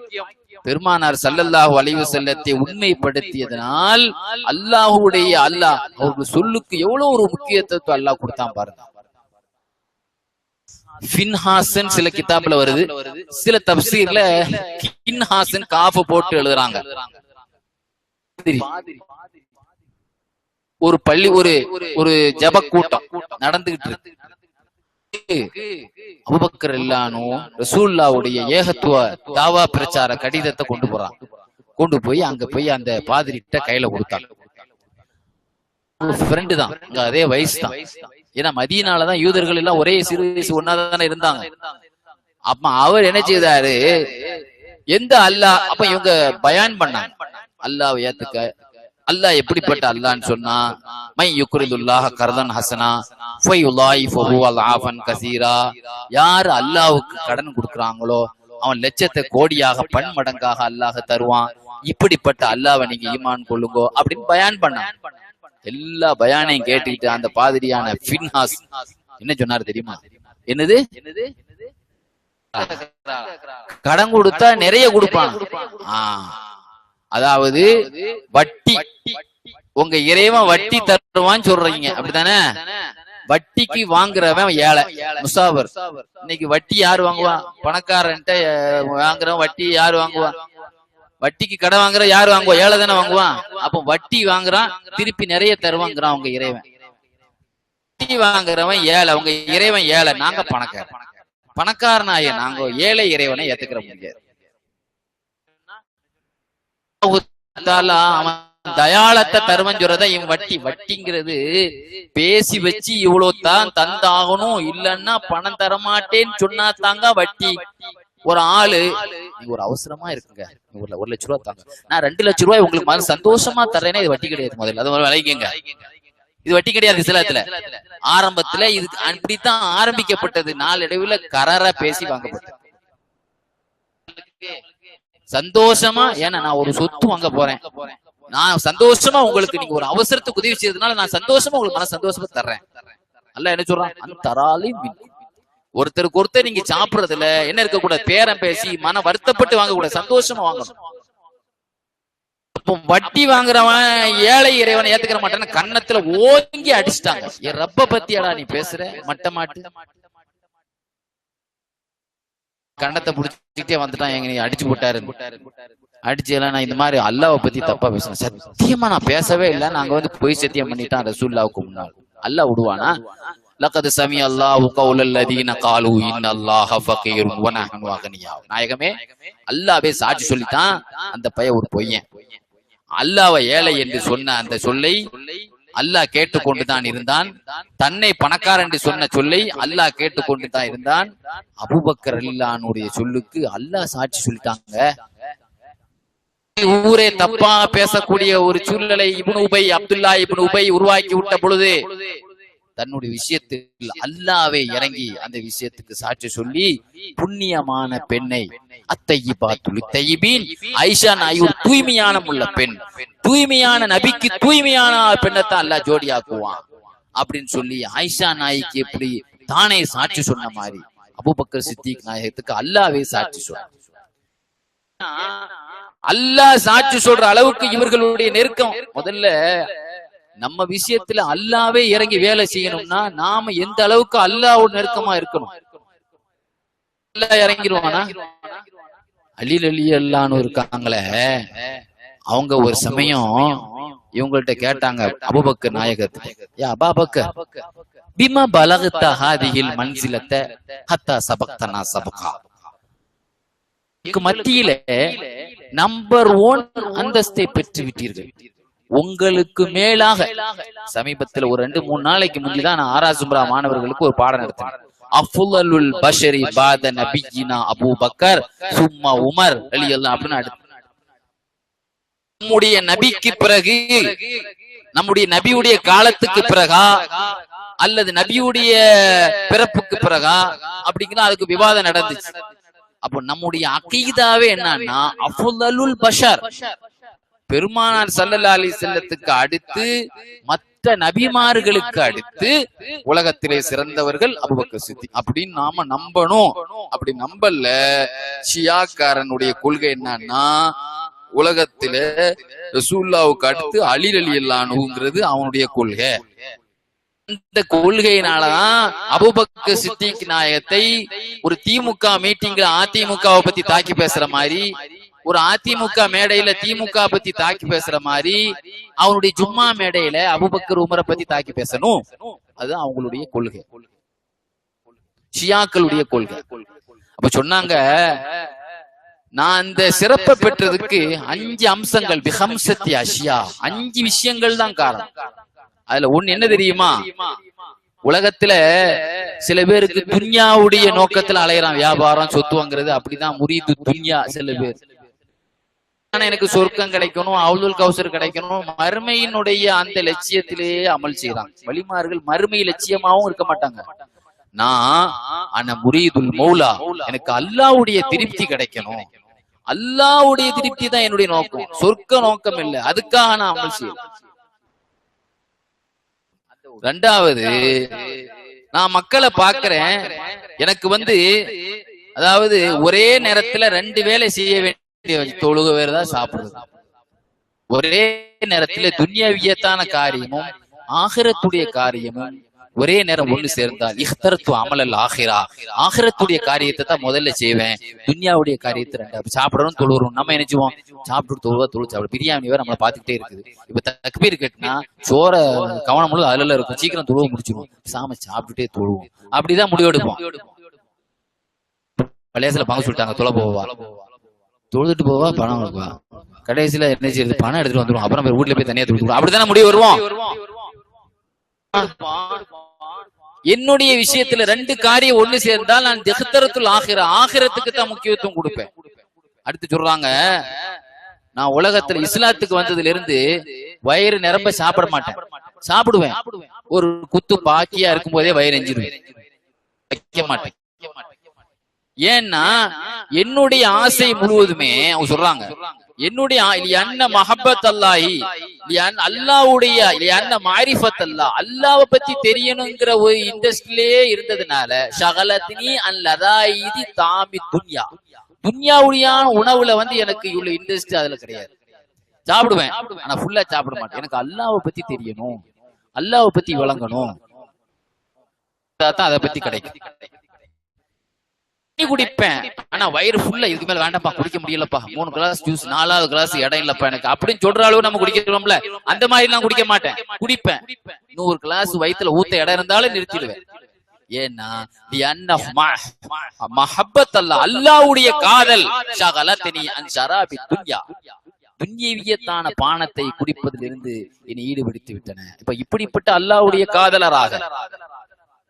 பெருமானார் ஸல்லல்லாஹு அலைஹி வஸல்லத்தை உண்மைப்படுத்தியதனால் அல்லாஹ்வுடைய அவர்கள் சொல்லுக்கு எவ்வளவு ஒரு முக்கியத்துவம் அல்லாஹ் கொடுத்தான் பாருங்க. ஃபின்ஹாசன் சில கிதாப்ல வருது, சில தப்சீர்ல கின்ஹாசன் காஃப் போட்டு எழுதுறாங்க. ஒரு பள்ளி ஒரு ஜப கூட்டம் நடந்துகிட்டு இருக்கு. அபூபக்கர் ரலியல்லாஹு ரசூலுல்லாஹ்வுடைய ஏகத்துவ தாவா பிரச்சார கடிதத்தை கொண்டு போறான். கொண்டு போய் அங்க போய் அந்த பாதிரிட்ட கையில கொடுத்தாங்க. ஃப்ரெண்டு தான், அதே வயசு தான். ஏன்னா மதீனாலதான் யூதர்கள் எல்லாம் ஒரே சிறு வயசு ஒன்னாதானே இருந்தாங்க. அப்ப அவர் என்ன செய்தாரு, எந்த அல்லாஹ், அப்ப இவங்க பயான் பண்ணாங்க அல்லாஹ் ஏத்துக்க. அல்லாஹ் எப்படிப்பட்ட அல்லாஹ்னு சொன்னா, மை யுக்ரிதுல்லாஹ கர்தன் ஹஸனா ஃபயுலாயிஃபஹு அல்ஆஃபன் கஸீரா, யார் அல்லாஹ்வுக்கு கடன் கொடுக்கறாங்களோ அவன் லட்சத்தை கோடியாக பன்மடங்காக அல்லாஹ் தருவான். இப்படிப்பட்ட அல்லாஹ்வை நீங்க ஈமான் கொள்ளுங்கோ அப்படின்னு பயான் பண்ணாங்க. எல்லா பயானையும் கேட்டுக்கிட்டு அந்த பாதிரியான ஃபின்ஹாஸ் என்ன சொன்னாரு தெரியுமா? என்னது கடன் கொடுத்தா நிறைய கொடுப்பான். அதாவது வட்டி, உங்க இறைவன் வட்டி தருவான்னு சொல்றீங்க, அப்படித்தானே? வட்டிக்கு வாங்குறவன் ஏழை, முசாபர். இன்னைக்கு வட்டி யாரு வாங்குவான்? பணக்காரன்ட்ட வாங்குறவன் வட்டி யாரு வாங்குவான்? வட்டிக்கு கடன் வாங்குற யாரு வாங்குவா? ஏழை தானே வாங்குவான். அப்போ வட்டி வாங்குறான், திருப்பி நிறைய தருவாங்கிறான் உங்க இறைவன். வட்டி வாங்குறவன் ஏழை, உங்க இறைவன் ஏழை, நாங்க பணக்காரன். பணக்காரனாய நாங்க ஏழை இறைவனை ஏத்துக்கிற முடியாது. அவன் தயாளத்தை தருவன் இவன் வட்டி. வட்டிங்கிறது பேசி வச்சு இவ்வளவு தான் தந்தாகணும், இல்லன்னா பணம் தரமாட்டேன்னு சொன்னா தாங்க வட்டி. ஒரு ஆளு நீங்க ஒரு அவசரமா இருக்குங்க, ஒரு லட்ச ரூபாய் தாங்க, நான் 2 லட்ச ரூபாய் உங்களுக்கு மாதிரி சந்தோஷமா தர்றேன்னா இது வட்டி கிடையாது. முதல்ல அது விளைவிங்க, இது வட்டி கிடையாது. இஸ்லாத்துல ஆரம்பத்துல இது அப்படித்தான் ஆரம்பிக்கப்பட்டது, நாளடைவுல கரார பேசி வாங்கப்பட்டது. சந்தோஷமா, ஏன்னா நான் ஒரு சொத்து வாங்க போறேன், நான் சந்தோஷமா உங்களுக்கு, நீங்க ஒரு அவசரத்துக்கு உதவி செய்யறதுனால நான் சந்தோஷமா உங்களுக்கு மன சந்தோஷமா தர்றேன். அல்ல என்ன சொல்றான், அந்த தராலி ஒருத்தருக்கு ஒருத்தர் நீங்க சாப்பிடுறதுல என்ன இருக்க கூடாது, பேரம் பேசி மன வருத்தப்பட்டு வாங்க கூடாது, சந்தோஷமா வாங்கணும். அப்போ வட்டி வாங்குறவன் ஏழை இறைவனை ஏத்துக்கிற மாட்டான்னு கன்னத்துல ஓங்கி அடிச்சுட்டாங்க. என் ரப்ப பத்தியாடா நீ பேசுற மட்ட மாட்டு, கண்ணத்தை புடிச்சுக்கிட்டே வந்துட்டான், எங்க நீ அடிச்சு போட்டாரு. அடிச்சு எல்லாம் நான் இந்த மாதிரி அல்லாவை பத்தி தப்பா பேசுறேன், சத்தியமா நான் பேசவே இல்லை, நாங்க வந்து பொய் சத்தியம் பண்ணிட்டான் ரசூலுல்லாஹ்வுக்கு முன்னால். அல்லாஹ் விடுவானா? லக்கத் சமி அல்லாஹு கௌலல் லதீன காலு இன்னல்லாஹ ஃபகீருன் வ நஹ்னு அக்னியா. நாயகமே அல்லாஹ்வே சாட்சி சொல்லிட்டான், அந்த பையன் ஒரு பொய்யன். அல்லாஹ்வை ஏழை என்று சொன்ன அந்த சொல்லை அல்லாஹ் கேட்டுக்கொண்டுதான் இருந்தான். தன்னை பணக்காரன் என்று சொன்ன சொல்லை அல்லாஹ் கேட்டுக்கொண்டுதான் இருந்தான். அபூபக்கர் ரலியல்லாஹு அன்ஹுடைய சொல்லுக்கு அல்லாஹ் சாட்சி சொல்லிட்டாங்க. ஊரே தப்பா பேசக்கூடிய ஒரு சூழ்நிலை இப்னு உபை, அப்துல்லா இப்னு உபை உருவாக்கி விட்ட பொழுது தன்னுடைய விஷயத்தில் அல்லாஹ்வே இறங்கி அந்த விஷயத்துக்கு சாட்சி சொல்லி, புண்ணியமான பெண்ணை அத்தையிபாத்துல் தையிபீன், ஆயிஷா நாய் ஒரு தூய்மையான உள்ள பெண், தூய்மையான நபிக்கு தூய்மையான பெண்ணைத்தான் அல்லாஹ் ஜோடியாக்குவான் அப்படின்னு சொல்லி ஆயிஷா நாய்க்கு எப்படி தானே சாட்சி சொன்ன மாதிரி அபூபக்கர் சித்திக் நாயகத்துக்கு அல்லாஹ்வே சாட்சி சொன்ன. அல்லாஹ் சாட்சி சொல்ற அளவுக்கு இவர்களுடைய நெருக்கம். முதல்ல நம்ம விஷயத்துல அல்லாஹ்வே இறங்கி வேலை செய்யணும்னா நாம எந்த அளவுக்கு அல்லாஹ்வோட நெருக்கமா இருக்கணும். அல்லாஹ் இறங்கிடுவானா? அலி ரலியல்லாஹு இருக்காங்களே, அவங்க ஒரு சமயம் இவங்கள்ட்ட கேட்டாங்க அபூபக்கர் நாயகத்துக்கு, யா அபூபக்கர் பிமா பலகத ஹாதிஹில் மன்சிலத ஹத்தா சபக்தனா சபகா, மத்தியில நம்பர் 1 அந்தஸ்தை பெற்று விட்டீர்கள், உங்களுக்கு மேலாக. சமீபத்தில் ஒரு 2-3 நாளைக்கு முன்னாடிதான் நான் ஆராசும்ரா மாணவர்களுக்கு ஒரு பாடம் நடத்தினேன். அஃலுல் பஷரி பாத நபியினா அபூபக்கர் சும்மா உமர் ரலியல்லாஹு அப்படின்னு. நம்முடைய நபிக்கு பிறகு, நம்முடைய நபியுடைய காலத்துக்கு பிறகா அல்லது நபியுடைய பிறப்புக்கு பிறகா அப்படிங்கிற அதுக்கு விவாதம் நடந்துச்சு. அப்போ நம்முடைய அகீதாவே என்னன்னா அஃலுல் பஷர், பெருமானார் ஸல்லல்லாஹு அலைஹி வஸல்லத்துக்கு அடுத்து மற்ற நபிமார்களுக்கு அடுத்து உலகத்திலே சிறந்தவர்கள் அபூபக்கர் சித்திக் அப்படின்னு நாம நம்பணும். அப்படி நம்பல ஷியாக்காரனுடைய கொள்கை என்னன்னா உலகத்தில ரசூலுல்லாஹ்வுக்கு அடுத்து அலி ரலியல்லாஹு அன்ஹுங்கிறது அவனுடைய கொள்கை. இந்த கொள்கையினாலதான் அபூபக்கர் சித்திக் நாயகத்தை ஒரு திமுக மீட்டிங்ல அதிமுகவை பத்தி தாக்கி பேசுற மாதிரி, ஒரு அதிமுக மேடையில திமுக பத்தி தாக்கி பேசுற மாதிரி அவனுடைய ஜும்மா மேடையில அபூபக்கர் உமரை பத்தி தாக்கி பேசணும். அது அவங்களுடைய கொள்கை, ஷியாக்களுடைய கொள்கை. அப்ப சொன்னாங்க, நான் அந்த சிறப்பை பெற்றதுக்கு 5 அம்சங்கள், பிஹம்சத்தி அஷியா, 5 விஷயங்கள் தான் காரணம். அதுல ஒண்ணு என்ன தெரியுமா? உலகத்துல சில பேருக்கு துன்யாவுடைய நோக்கத்துல அலையறான், வியாபாரம் சொத்து வாங்குறது, அப்படிதான் முரீது துன்யா. சில பேர் எனக்கு சொர்க்கம் கிடைக்கணும், அவுலுல் கௌசர் கிடைக்கணும், மறுமையினுடைய அந்த லட்சியத்திலேயே அமல் செய்யறாங்க. வலிமார்கள் மறுமை லட்சியமாவும் இருக்க மாட்டாங்க. நான் முரீதுல் மௌலா, எனக்கு அல்லாஹ்வுடைய திருப்தி கிடைக்கணும், அல்லாஹ்வுடைய திருப்தி தான் என்னுடைய நோக்கம், சொர்க்க நோக்கம் இல்லை, அதுக்காக நான் அமல் செய்யறேன். 2வது, நான் மக்களை பாக்குறேன், எனக்கு அதாவது ஒரே நேரத்துல 2 வேலை செய்ய வேண்டிய தொழுக வேறதான் சாப்பிடுறது, ஒரே நேரத்துல துன்யாவியத்தான காரியமும் ஆகிரத்துடைய காரியமும் ஒரே நேரம் ஒண்ணு சேர்ந்தால் இஹ்தரத்து அமலல் ஆகிரா, ஆகிரத்துடைய காரியத்தை தான் முதல்ல செய்வேன், துன்யாவுடைய காரியத்தை 2. சாப்பிடணும் தொழுறோம், நம்ம நினைச்சுவோம் சாப்பிட்டு தொழுவா சாப்பிடு, பிரியாணி வேற நம்மளை பாத்துக்கிட்டே இருக்குது. இப்ப தக்பீர் கேட்டுனா சோற கவனம் முழு அதுல இருக்கும், சீக்கிரம் தொழுவ முடிச்சிருவோம், சாம சாப்பிட்டுட்டே தொழுவோம், அப்படிதான் முடிவெடுப்போம். பழையசுல பங்கு சொல்லிட்டாங்க தொலை போவா, தொழுதுட்டு போவா, பணம் கொடுப்பா. கடைசியில என்ன செய்யுது, பணம் எடுத்துட்டு வந்துடும். அப்புறம் வீட்டுல போய் தனியா தொழுது அப்படித்தானே முடிவு வருவோம். என்னுடைய விஷயத்துல 2 காரியம் ஒண்ணு சேர்ந்தால் நான் திஹ்தரத்துல் ஆகிரத்துக்கு தான் முக்கியத்துவம் கொடுப்பேன். அடுத்து சொல்றாங்க, நான் உலகத்துல இஸ்லாத்துக்கு வந்ததுல இருந்து வயிறு நிரம்ப சாப்பிட மாட்டேன். சாப்பிடுவேன், ஒரு குத்து பாக்கியா இருக்கும் போதே வயிறு எஞ்சிடுவேன், வைக்க மாட்டேன். ஏன்னா என்னுடைய ஆசை முழுவதுமே அவங்க சொல்றாங்க, என்னுடைய மஹப்பத் அல்லாஹி, அல்லாஹ்வுடைய மாரிஃபத் அல்லாஹ், அல்லாஹ்வை பத்தி தெரியணுங்கிற ஒரு இன்ட்ரெஸ்ட்லயே இருந்ததுனால ஷகலத்னி அன் லதாயிதி தாமி துன்யா, துன்யாவுடைய உணவுல எனக்கு இவ்வளவு இன்ட்ரெஸ்ட் அதுல கிடையாது. சாப்பிடுவேன், ஆனா ஃபுல்லா சாப்பிட மாட்டேன். எனக்கு அல்லாஹ்வை பத்தி தெரியணும், அல்லாஹ்வை பத்தி விளங்கணும், அதை பத்தி கிடைக்கும். குடிப்பேன், ஆனா வயிறு ஃபுல்லா, இதுக்கு மேல வேண்டாம்ப்பா, குடிக்க முடியலப்பா, 3 கிளாஸ் ஜூஸ், 4வது கிளாஸ் இடம் இல்லப்பா எனக்கு அப்படின்னு சொல்ற அளவு நம்ம குடிக்கிறோம்ல, அந்த மாதிரி எல்லாம் குடிக்க மாட்டேன். குடிப்பேன், 100 கிளாஸ் வயிற்றுல ஊத்த இடம் இருந்தாலும் நிறுத்திடுவேன். ஏன்னா மஹப்பத் அல்லாஹ், அல்லாஹ்வுடைய காதல் ஷகலத்னி அன் ஷராபி துன்யா, துன்யவியத்தான பானத்தை குடிப்பதிலிருந்து என்னை ஈடுபடுத்தி விட்டன. இப்ப இப்படிப்பட்ட அல்லாஹ்வுடைய காதலராக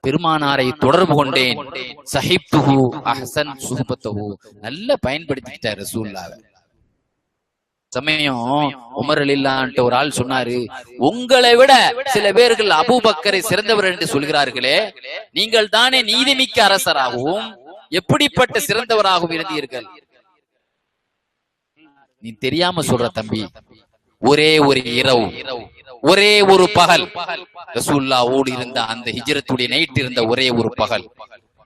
பெருமானாரை தொடர்பு கொண்டேன். சஹிப்துஹு அஹ்சன் சுஹபத்துஹு, நல்ல பயன்படுத்திட்டார் ரசூலுல்லாஹ். சமயம் உமர் ரலியல்லாஹு ஒரு ஆள் சொன்னாரு, உங்களை விட சில பேர்கள் அபூபக்கரை சிறந்தவர் என்று சொல்கிறார்களே, நீங்கள் தானே நீதிமிக்க அரசராகவும் எப்படிப்பட்ட சிறந்தவராகவும் இருந்தீர்கள்? நீ தெரியாம சொல்ற தம்பி, ஒரே ஒரு இரவு, ஒரே ஒரு பகல், ரசூலுல்லாஹ்வோடு இருந்த அந்த ஹிஜ்ரத்துடைய நைட் இருந்த ஒரே ஒரு பகல்,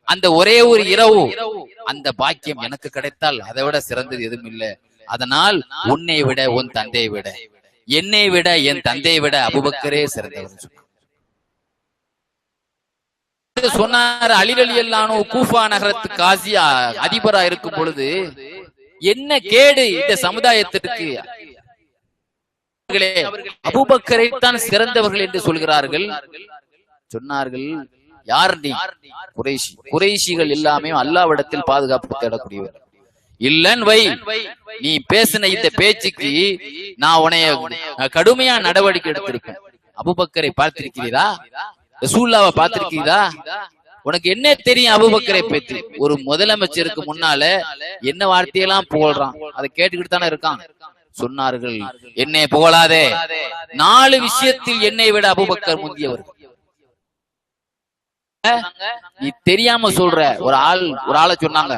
அந்த ஒரே ஒரு இரவு, அந்த பாக்கியம் எனக்கு கிடைத்தால் அதை விட சிறந்தது எதுவும் இல்லை. அதனால் உன்னை விட, உன் தந்தையை விட, என்னை விட, என் தந்தையை விட அபூபக்கரே சிறந்தவர் சொன்னார். அலி ரலியல்லாஹு கூஃபா நகரத்து காசியா அதிபரா இருக்கும் பொழுது என்ன கேடு இந்த சமுதாயத்திற்கு, அபூபக்கரை தான் சிறந்தவர்கள் என்று சொல்கிறார்கள். சொன்னார்கள், யார் நீ? குறைஷி. குறைஷிகள் எல்லாமே அல்லாஹ்விடத்தில் பாதுகாப்பு தேடக்கூடியவர். இல்லன் வை, நீ பேசின இந்த பேச்சுக்கு நான் உன்னைய கடுமையா நடவடிக்கை எடுத்திருப்பேன். அபூபக்கரை பார்த்திருக்கிறீரா? ரசூலுல்லாஹ்வை பார்த்திருக்கிறீரா? உனக்கு என்ன தெரியும் அபூபக்கரை பற்றி? ஒரு முதலமைச்சருக்கு முன்னால என்ன வார்த்தையெல்லாம் புகழ்றான், அதை கேட்டுக்கிட்டு தானே இருக்கான். சொன்னார்கள், என்னை புகழாதே, 4 விஷயத்தில் என்னை விட அபூபக்கர் முந்தியவர். நீ தெரியாம சொல்ற. ஒரு ஆளை சொன்னாங்க,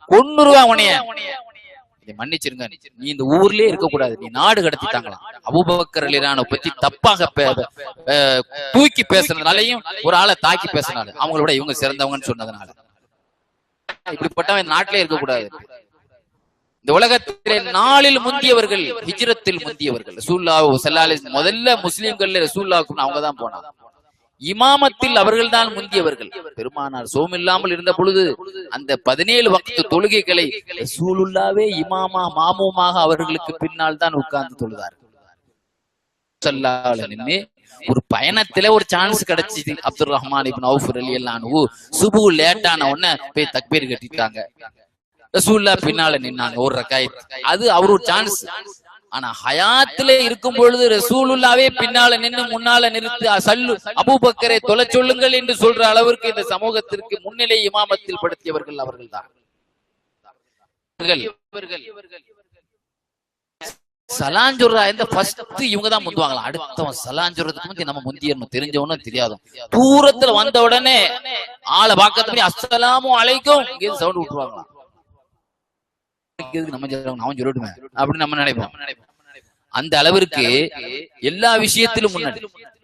கொன்னுருவா உனைய, மன்னிச்சிருங்க, நீ இந்த ஊர்லயே இருக்க கூடாது, நீ நாடு கடத்திட்டாங்களாம். அபூபக்கர் ரலியல்லாஹு பத்தி தப்பாக தூக்கி பேசுறதுனாலையும் ஒரு ஆளை தாக்கி பேசினாரு, அவங்களோட இவங்க சிறந்தவங்கன்னு சொன்னதுனால. இப்படிப்பட்டவன் நாட்டிலே இருக்க கூடாது. இந்த உலகத்திலே 4 முந்தியவர்கள், ஹிஜ்ரத்தில் முந்தியவர்கள். ரசூலுல்லாஹ் ஸல்லல்லாஹு அலைஹி வஸல்லம் முதல்ல முஸ்லிம்கள்ல ரசூலுல்லாஹ்க்கு அவங்க தான் போனாங்க. இமாமத்தில் அவர்கள் தான் முந்தியவர்கள். பெருமானார் சோமில்லாமல் இருந்த பொழுது அந்த 17 வக்து தொழுகைகளை ரசூலுல்லாஹ்வே இமாமா மாமூமாக அவர்களுக்கு பின்னால் தான் உட்கார்ந்து தொழுதார். ஸல்லல்லாஹு அலைஹி வஸல்லம் ஒரு பயணத்துல ஒரு சான்ஸ் கிடைச்சிது. அப்துர் ரஹ்மான் இப்னு அவுஃப் ரலியல்லாஹு அன்ஹு சுபு லேட்டான உடனே போய் தக்பீர் கட்டிட்டாங்க. ரசூலுல்லாஹ் பின்னால நின்னாங்க ஒரு ரக்காயத். அது அவர் ஒரு சான்ஸ். ஆனா ஹயாத்திலே இருக்கும் பொழுது ரசூலுல்லாஹ்வே பின்னால நின்று முன்னால நிறுத்தி சல்லு அபூபக்கரை தொலை சொல்லுங்கள் என்று சொல்ற அளவிற்கு இந்த சமூகத்திற்கு முன்னிலை இமாமத்தில் படுத்தியவர்கள் அவர்கள் தான். சலாஞ்சுரா இந்த ஃபர்ஸ்ட் இவங்க தான் முந்துவாங்களா, அடுத்தவன் சலாஞ்சுரத்துக்கு முந்தி நம்ம முந்தியணும் தெரிஞ்சவனும் தெரியாதும். தூரத்துல வந்த உடனே ஆளை பார்க்கறதுக்கு அஸ்ஸலாமு அலைக்கும் சவுண்ட் விட்டுருவாங்களா, அவன் சொல்லட்டுமே அப்படின்னு நம்ம நினைப்போம். அந்த அளவிற்கு எல்லா விஷயத்திலும் முன்னாடி.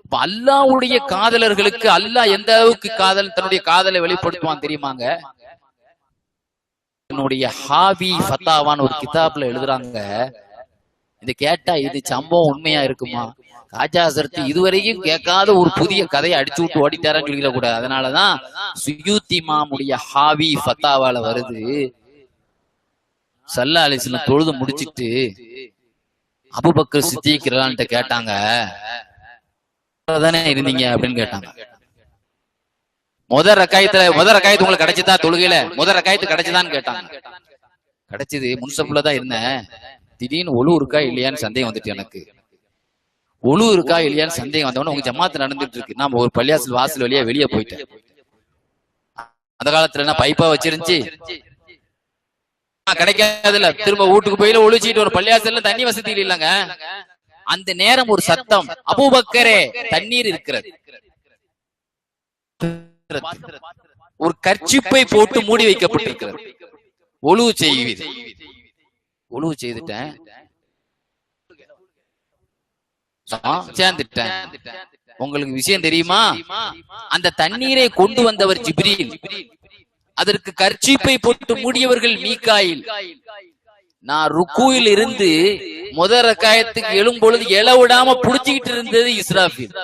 இப்ப அல்லாஹ்வுடைய காதலர்களுக்கு அல்லாஹ் எந்த அளவுக்கு தன்னுடைய காதலை வெளிப்படுத்துவான் தெரியுமாங்க? என்னுடைய ஹாவி ஃபத்தாவான்னு ஒரு கிதாப்ல எழுதுறாங்க. இது கேட்டா இது சம்பவம் உண்மையா இருக்குமா? காஜா ஹஸரத் இதுவரைக்கும் கேட்காத ஒரு புதிய கதையை அடிச்சு விட்டு ஓடிட்டாரான்னு சொல்லிட கூடாது. அதனாலதான் சுயூத்தி இமாமுடைய ஹாவி ஃபத்தாவால வருது. ஸல்லல்லாஹு அலைஹி வஸல்லம் தொழுது முடிச்சிட்டு அபூபக்கர் சித்திக் ரலியல்லாஹு கேட்டாங்க, தானே இருந்தீங்க அப்படின்னு கேட்டாங்க. முதல் ரக்காயத்து உங்களுக்கு கிடைச்சதா? தொழுகையில முதல் ரக்காயத்து கிடைச்சதான்னு கேட்டாங்க. கிடைச்சது. முன்சப்புலதான் இருந்தேன். திடீர்னு ஒழு இருக்கா இல்லையான்னு சந்தேகம் வந்துட்டு எனக்கு. ஒழு இருக்கா இல்லையான்னு சந்தேகம் வந்தவொடனே உங்க ஜமாத்து நடந்துட்டு இருக்கு. நான் ஒரு பள்ளியாசல் வாசல் வழியா வெளியே போயிட்டேன். அந்த காலத்துல என்ன பைப்பா வச்சிருந்துச்சு, கிடைக்காதுல்ல. திரும்ப வீட்டுக்கு போயில ஒழிச்சிட்டு ஒரு பள்ளியாசல்ல தண்ணி வசதி இல்லைங்க. அந்த நேரம் ஒரு சத்தம், அபூபக்கரே தண்ணீர் இருக்கிறது. ஒரு கர்ச்சிப்பை போட்டு மூடி வைக்கப்பட்டிருக்கிறது. ஒழுவு செய்வீர். ஒழுவு செய்துட்டேன், சேர்ந்துட்டேன். உங்களுக்கு விஷயம் தெரியுமா? அந்த தண்ணீரை கொண்டு வந்தவர் ஜிப்ரீல், அதற்கு கர்ச்சிப்பை போட்டு மூடியவர்கள் மீகாயில். நான் ருக்குவில் இருந்து முதல் ரக்காயத்துக்கு எழும் பொழுது எழ விடாம புடிச்சுக்கிட்டு இருந்தது இஸ்ராஃபில்.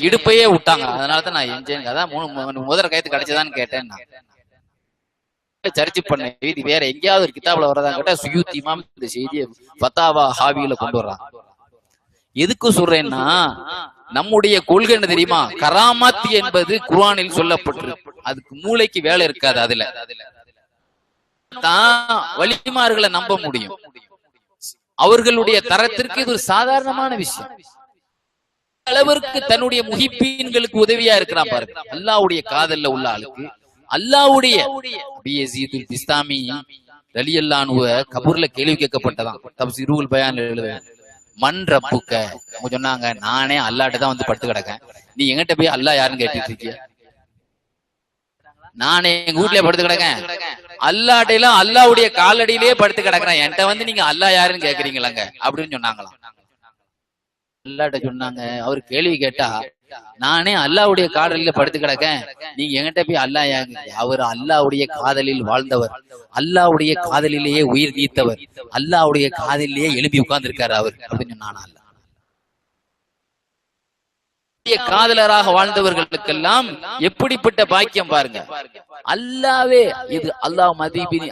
இடுப்பையே விட்டாங்க. அதனாலதான் நான் எஞ்சேன். அதான் முதல் ரக்காயத்துக்கு கிடைச்சதான்னு கேட்டேன். சர்ச்சை பண்ண இது வேற எங்கேயாவது ஒரு கிதாபுல வரதா கேட்டா சுயூத்தி இமாம் இந்த செய்தியை ஃபத்தாவா ஹாவியில கொண்டு வர்றான். எதுக்கு சொல்றேன்னா, நம்முடைய கொள்கை என்ன தெரியுமா? கராமத் என்பது குர்ஆனில் சொல்லப்பட்டிருக்கு. அதுக்கு மூளைக்கு வேலை இருக்காது. அதுல தான் வலிமார்களை நம்ப முடியும். அவர்களுடைய தரத்திற்கு இது ஒரு சாதாரணமான விஷயம். அளவிற்கு தன்னுடைய முஹிப்பீன்களுக்கு உதவியா இருக்கிறான் பாருங்க. அல்லாஹ்வுடைய காதல்ல உள்ள ஆளுக்கு அல்லாஹ்வுடைய பிஸ்தாமி ரலியல்லாஹு அன்ஹு கபூர்ல கேள்வி கேட்கப்பட்டதான். தப்சீருல் பயான் எழுதுவேன். மண் ரப்புக்க சொன்னாங்க, நானே அல்லாட்ட தான் வந்து படுத்து கிடக்கேன், நீ எங்கிட்ட போய் அல்லாஹ் யாருன்னு கேட்டுட்டு இருக்கிய? நானே எங்க வீட்லயே படுத்து கிடக்கேன், அல்லாட்டையெல்லாம் அல்லாஹ்வுடைய காலடியிலேயே படுத்து கிடக்குறேன், என்கிட்ட வந்து நீங்க அல்லாஹ் யாருன்னு கேக்குறீங்களாங்க அப்படின்னு சொன்னாங்களாம். அல்லாட்ட சொன்னாங்க, அவர் கேள்வி கேட்டா, நானே அல்லாஹ்வுடைய காதலில படுத்து கிடக்கேன், நீங்க எங்கிட்ட போய் அல்லாஹ் யாருங்க? அவர் அல்லாஹ்வுடைய காதலில் வாழ்ந்தவர், அல்லாஹ்வுடைய காதலிலேயே உயிர் நீத்தவர், அல்லாஹ்வுடைய காதலிலேயே எழுப்பி உட்கார்ந்து இருக்காரு அவர் அப்படின்னு சொன்னானா. காதலராக வாழ்ந்தவர்களுக்கெல்லாம் எப்படிப்பட்ட பாக்கியம் பாருங்க. அல்லாவே இது அல்லாஹ் மதீபினி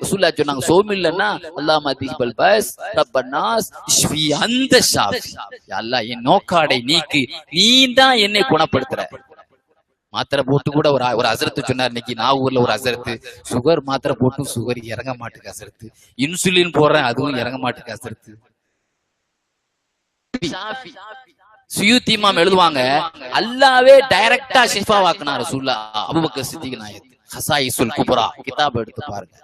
ரசூலுல்லாஹ் சொன்னாங்க, சோமில்லன்னா அல்லாஹ் மதீபல் பஸ் ரப்பன்னாஸ் இஷ்ஃபி அந்த ஷாஃபி. அல்லாஹ் என் நோக்காடை நீக்கு, நீ தான் என்னை குணப்படுத்துற. மாத்திரை போட்டு கூட ஒரு அசரத்து சொன்னார். இன்னைக்கு நான் ஊர்ல ஒரு அசரத்து, சுகர் மாத்திரை போட்டு சுகர் இறங்க மாட்டுக்கு அசரத்து, இன்சுலின் போடுறேன் அதுவும் இறங்க மாட்டுக்கு அசரத்து. சுயூத்தி இமாம் எழுதுவாங்க, அல்லாவே டைரக்டா ஷிஃபா வாக்குனார் ரசூலுல்லாஹ். அபூபக்கர் சித்திக் நாயத் ஹசாயிசுல் குப்ரா கிதாப் எடுத்து பாருங்க.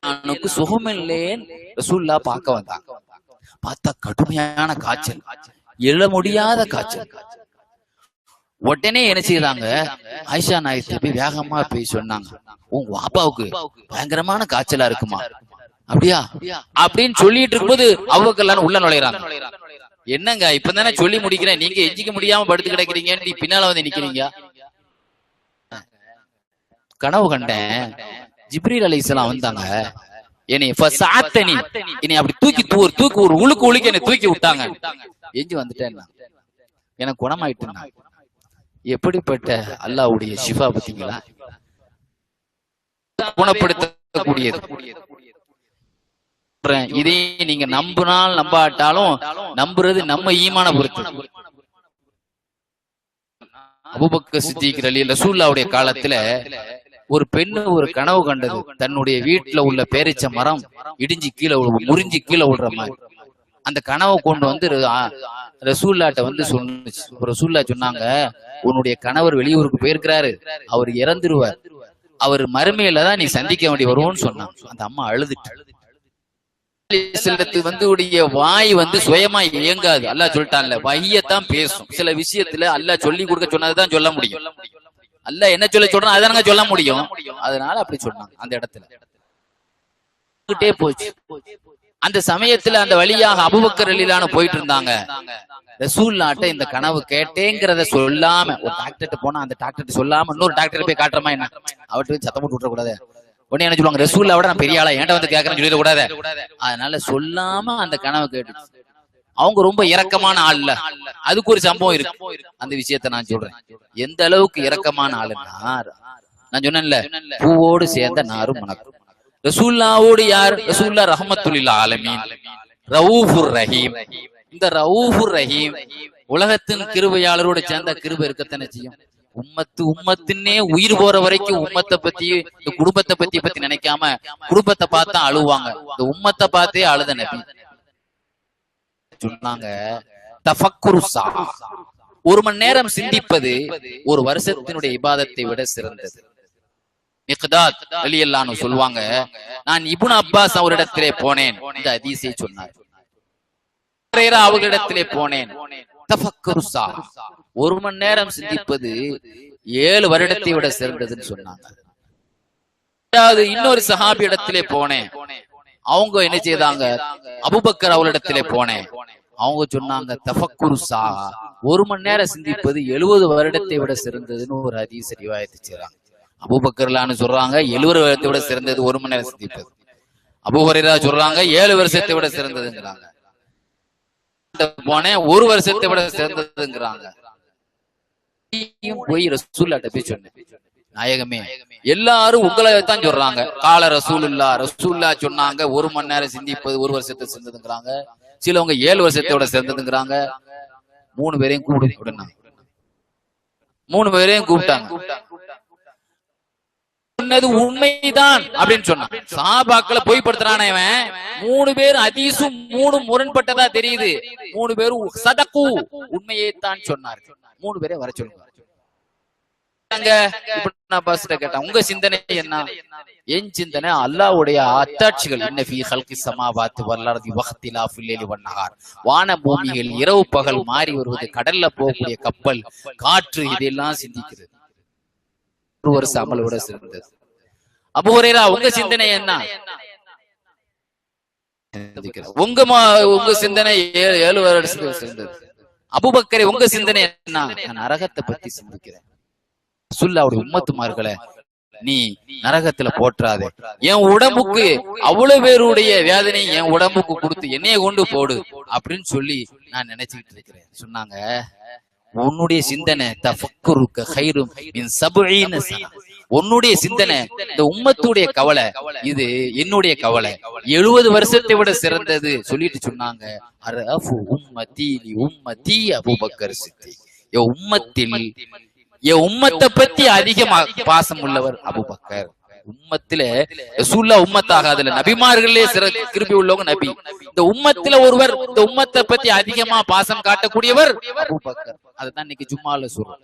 எனக்கு சுகமில்லேன் ரசூலுல்லாஹ் பார்க்க வந்தாங்க. பார்த்தா கடுமையான காய்ச்சல், எழ முடியாத காய்ச்சல். உடனே என்ன செய்தாங்க, ஆயிஷா நாயத்தை போய் வேகமா போய் சொன்னாங்க, உங்க வாப்பாவுக்கு பயங்கரமான காய்ச்சலா இருக்குமா? அப்படியா அப்படின்னு சொல்லிட்டு இருக்கும்போது அபூபக்கர் உள்ள நுழைறாங்க. என்னங்க இப்பதானே சொல்லி முடிக்கிறேன், நீங்க எஞ்சிக்க முடியாம படுத்து கிடக்குறீங்க, நீ பின்னால வந்து நிக்கிறீங்க. கனவு கண்டேன், ஜிப்ரீல் அலைஹிஸ்ஸலாம் வந்தாங்க, என்னை அப்படி தூக்கி ஒரு உழுக்கு என்னை தூக்கி விட்டாங்க. எஞ்சி வந்துட்டேன், எனக்கு குணமாயிட்டு. எப்படிப்பட்ட அல்லாஹ்வுடைய ஷிஃபா பார்த்தீங்களா? குணப்படுத்தக்கூடியது. இதை நீங்க நம்பினால் நம்பாட்டாலும் நம்புறது நம்ம ஈமான பொறுத்து. அபூபக்கர் சித்திக் ரலியல்லாஹுடைய காலத்துல ஒரு பெண்ணு ஒரு கனவு கண்டது, தன்னுடைய வீட்டுல உள்ள பேரிச்ச மரம் இடிஞ்சு கீழே முறிஞ்சு கீழே விடுற மாதிரி. அந்த கனவை கொண்டு வந்து ரசூலுல்லாஹ்ட்ட வந்து சொன்னுச்சு. ரசூலுல்லாஹ் சொன்னாங்க, உன்னுடைய கணவர் வெளியூருக்கு போயிருக்கிறாரு, அவர் இறந்துருவார், அவர் மறுமையில தான் நீ சந்திக்க வேண்டி வருவோம்னு சொன்னாங்க. அந்த அம்மா அழுதுட்டு, வாய் வந்து சுயமா இயங்காது. அல்லாஹ் சொல்லிட்டான்ல, வஹியத்தான் பேசும். சில விஷயத்துல அல்லாஹ் சொல்லி கொடுக்க சொன்னதுதான் சொல்ல முடியும். அல்லாஹ் என்ன சொல்றான் அதானங்க சொல்ல முடியும். அதனால அப்படி சொன்னாங்க. அந்த இடத்துல போச்சு. அந்த சமயத்துல அந்த வழியாக அபூபக்கர் ரலியல்லாஹு போயிட்டு இருந்தாங்க. ரசூலுல்லாஹ்ட்ட இந்த கனவு கேட்டேங்கிறத சொல்லாம, ஒரு டாக்டர்கிட்ட போனா அந்த டாக்டர் சொல்லாம இன்னொரு டாக்டர் போய் காட்டுறமா என்ன, அவர்கிட்ட சத்தம் போட்டு விட்டுற கூடாது. உடனே என்ன சொல்லுவாங்க, ரசூலுல்லாஹ் விட நான் பெரிய ஆளா, ஏன்டா வந்து கேட்கறேன்னு சொல்லிட கூடாது. அதனால சொல்லாம அந்த கனவை கேட்டு, அவங்க ரொம்ப இரக்கமான ஆள்ல. அதுக்கு ஒரு சம்பவம் இருக்கு, அந்த விஷயத்த நான் சொல்றேன். எந்த அளவுக்கு இரக்கமான ஆளுன்னா, நான் சொன்னேன்ல, பூவோடு சேர்ந்த நாரும் மணக்கும். ரசூலுல்லாஹ்வோடு யார்? ரசூலுல்லாஹ் ரஹ்மத்துல் ஆலமீன், ரவுஃபுர் ரஹீம். இந்த ரவுஃபுர் ரஹீம் உலகத்தின் கிருபையாளரோடு சேர்ந்த கிருபை இருக்கத்தானே செய்யும். உம்மத்துன்னே உயிர் போற வரைக்கும் உம்மத்தை பத்தி இந்த குடும்பத்தை பத்தி நினைக்காம குடும்பத்தை பார்த்தா அழுவாங்க. இந்த உம்மத்தை பார்த்தே அழுத நபி சொன்னாங்க, தஃபக்குரு ஸா, ஒரு மணி நேரம் சிந்திப்பது ஒரு வருஷத்தினுடைய இபாதத்தை விட சிறந்தது. மிக்தாத் ரலியல்லாஹு அன்ஹு சொல்வாங்க, நான் இப்னு அப்பாஸ் அவரிடத்திலே போனேன், இந்த ஹதீஸை சொன்னார். ஹுரைரா அவர்களிடத்திலே போனேன், தஃபக்குரு ஸா, ஒரு மணி நேரம் சிந்திப்பது 7 வருடத்தை விட சிறந்ததுன்னு சொன்னாங்க. இன்னொரு சஹாபி இடத்திலே போனேன், அவங்க என்ன செய்தாங்க, அபூபக்கர் அவர்களிடத்திலே போனேன், அவங்க சொன்னாங்க, தஃபக்குரு ஸா, ஒரு மணி நேரம் சிந்திப்பது 70 வருடத்தை விட சிறந்ததுன்னு ஒரு ஹதீஸ் ரிவாயத்து செய்றாங்க. அபூபக்கர்லான்னு சொல்றாங்க 70 வருடத்தை விட சிறந்தது ஒரு மணி நேரம் சிந்திப்பது. அபூ ஹுரைரா சொல்றாங்க 7 வருஷத்தை விட சிறந்ததுங்கிறாங்க. போனேன், 1 வருஷத்தை விட சிறந்ததுங்கிறாங்க. போய் ரசூலுல்லாஹ்ட்ட போய் சொன்னேன், நாயகமே எல்லாரும் உங்களை தான் சொல்றாங்க, கால ரசூலுல்லாஹ் சொன்னாங்க 1 மணி நேரம் சிந்திப்பது 1 வருஷத்தை சிறந்ததுங்கிறாங்க, சிலவங்க 7 வருஷத்தோட சிறந்ததுங்கிறாங்க. 3 பேரையும் கூப்பிடுங்க. 3 பேரையும் கூப்பிட்டாங்க. சொன்னது உண்மைதான் அப்படின்னு சொன்னான். சஹாபாக்களை பொய்ப்படுத்துறானே இவன். 3 பேரும் ஹதீஸும் 3 முரண்பட்டதா தெரியுது. 3 பேரும் சதகு, உண்மையை தான் சொன்னார்கள். 3 பேரை வர சொல்லுங்க. கேட்டான், உங்க சிந்தனை என்ன? என் சிந்தனை அல்லாஹ்வுடைய அத்தாட்சிகள், இன்ன ஃபீ ஹல்கி ஸமாவாத்தி வல் அர்தி வக்திலாஃபில் லைலி வன் நஹார், வான பூமிகள் இரவு பகல் மாறி வருவது, கடல்ல போகக்கூடிய கப்பல், காற்று, இதெல்லாம் சிந்திக்கிறது. 1 வருஷ அமலோட சிறந்தது. அபூ ஹுரைரா உங்க சிந்தனை என்ன? உங்க சிந்தனை 7 வருஷத்துக்கு சிறந்தது. அபூபக்கரே உங்க சிந்தனை என்ன? நான் நரகத்தை பத்தி சிந்திக்கிறேன். ரசூலுல்லாஹ்வுடைய உம்மத்துமார்களை நீ நரகத்துல போற்றாதே, என் உடம்புக்கு அவ்வளவு பேருடைய வேதனை என் உடம்புக்கு கொடுத்து என்னைய கொண்டு போடு அப்படின்னு சொல்லி நான் நினைச்சுக்கிட்டு இருக்கிறேன் சொன்னாங்க. உன்னுடைய சிந்தனை தஃபக்குருக கைரும் மின் 70 சனா, உன்னுடைய சிந்தனை இந்த உம்மத்துடைய கவலை, இது என்னுடைய கவலை 70 வருஷத்தை விட சிறந்தது சொல்லிட்டு சொன்னாங்க. அரஃபு உம்மதி லி உம்மதி அபூபக்கர் சித்திக், என் உம்மத்தை பத்தி அதிகமா பாசம் உள்ளவர் அபூபக்கர். உம்மத்தில ரசூலுல்லாஹ் உம்மத்தாகாதுல நபிமார்களே கிருபை உள்ளவங்க நபி. இந்த உம்மத்தில ஒருவர் இந்த உம்மத்தை பத்தி அதிகமா பாசம் காட்டக்கூடியவர் அபூபக்கர். அதுதான் இன்னைக்கு ஜும்மால சொல்றோம்.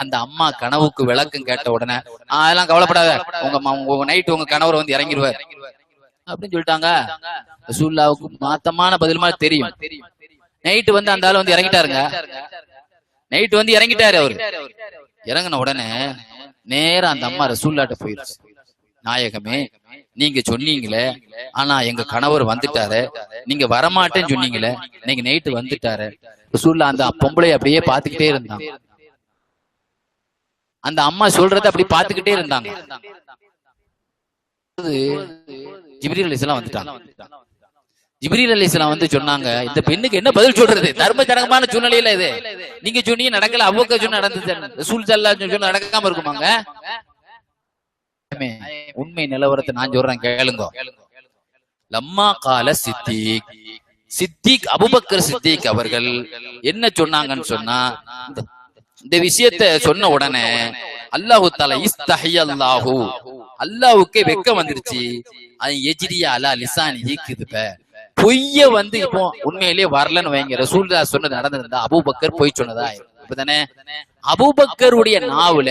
அந்த அம்மா கனவுக்கு விளக்கம் கேட்ட உடனே, அதெல்லாம் கவலைப்படாத, உங்க நைட்டு உங்க கணவர் வந்து இறங்கிடுவார் அப்படின்னு சொல்லிட்டாங்க. ரசூலுல்லாஹ்வுக்கு மாத்தமான பதில் மாதிரி தெரியும். நைட்டு வந்து அந்த ஆள் வந்து இறங்கிட்டாருங்க. நைட்டு வந்து இறங்கிட்டாரு. அவரு இறங்கின உடனே நேரா அந்த அம்மா ரசூலுல்லாஹ்ட்ட போயிருச்சு. நாயகமே, நீங்க சொன்னீங்களே, ஆனா எங்க கணவர் வந்துட்டாரு, நீங்க வரமாட்டேன்னு சொன்னீங்களே, நீங்க நைட்டு வந்துட்டாரு. ரசூலுல்லாஹ் அந்த பொம்பளை அப்படியே பாத்துக்கிட்டே இருந்தாங்க. அந்த அம்மா சொல்றத அப்படி பாத்துக்கிட்டே இருந்தாங்க. ஜிப்ரீல் அலைஹிஸ்ஸலாம் வந்துட்டாங்க. ஜிப்ரீல் அலைஹிஸ்ஸலாம் வந்து சொன்னாங்க, இந்த பெண்ணுக்கு என்ன பதில் சொல்றது? தர்மஜனகமான சூழ்நிலையில இது. நீங்க சொன்னீங்க நடக்கல, அவ்வளவு சொன்ன நடந்துச்சு. ரசூல் ஸல்லல்லாஹு அலைஹி வஸல்லம் நடக்காம இருக்குமாங்க? உண்மை நிலவரத்தை நான் சொல்றேன், கேளுங்க. லம்மா கால சித்திக் அபூபக்கர் சித்திக் அவர்கள் என்ன சொன்னாங்கன்னு சொன்னா, இந்த விஷயத்தை சொன்ன உடனே அல்லாஹு தஆலா இஸ்தஹியல்லாஹு, அல்லாஹ்வுக்கே வெக்கம் வந்துருச்சு. அது எஜ்ரியா அலா லிசானிஹி கிதுப, பொய்ய வந்து இப்போ உண்மையிலேயே வரலன்னு வைங்க, ரசூலுல்லாஹ் சொன்னது நடந்திருந்தா அபூபக்கர் பொய் சொன்னதா இப்பதானே? அபூபக்கருடைய நாவுல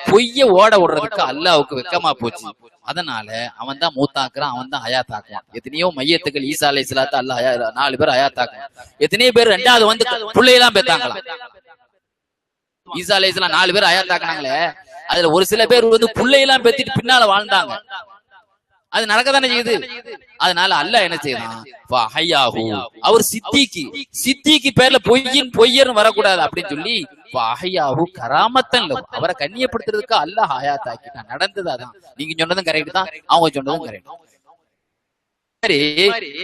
பொய்ய ஓட விடுறதுக்கு அல்லாஹ்வுக்கு வெக்கமா போச்சு. அதனால அவன் தான் மூத்தாக்குறான், அவன் தான் ஹயாத்தாக்குறான். எத்தனையோ மையத்துக்கள் ஈசா அலைஹிஸ்ஸலாத்து அல்லாஹ் 4 பேர் ஹயாத்தாக்குறான். எத்தனையோ பேர் 2வது வந்து பிள்ளையெல்லாம் பெத்தாங்களாம். ஈசா அலைஹிஸ்ஸலாம் 4 பேர் ஹயாத்தாக்குனாங்களே, அதுல ஒரு சில பேர் வந்து பிள்ளையெல்லாம் பெத்திட்டு பின்னால வாழ்ந்தாங்க. அது நடக்கத்தானே செய்யுது. அதனால அல்லாஹ் என்ன செய்யறான், அவர் சித்திக்கு பேர்ல பொய்யன்னு வரக்கூடாது அப்படின்னு சொல்லி கராமத்தன், அவரை கண்ணியப்படுத்துறதுக்கு அல்லாஹ் ஹயாத்தாக்கிட்டான். நடந்தது அதான். நீங்க சொன்னதும் கரெக்ட் தான், அவங்க சொன்னதும் கரெக்ட். சரி,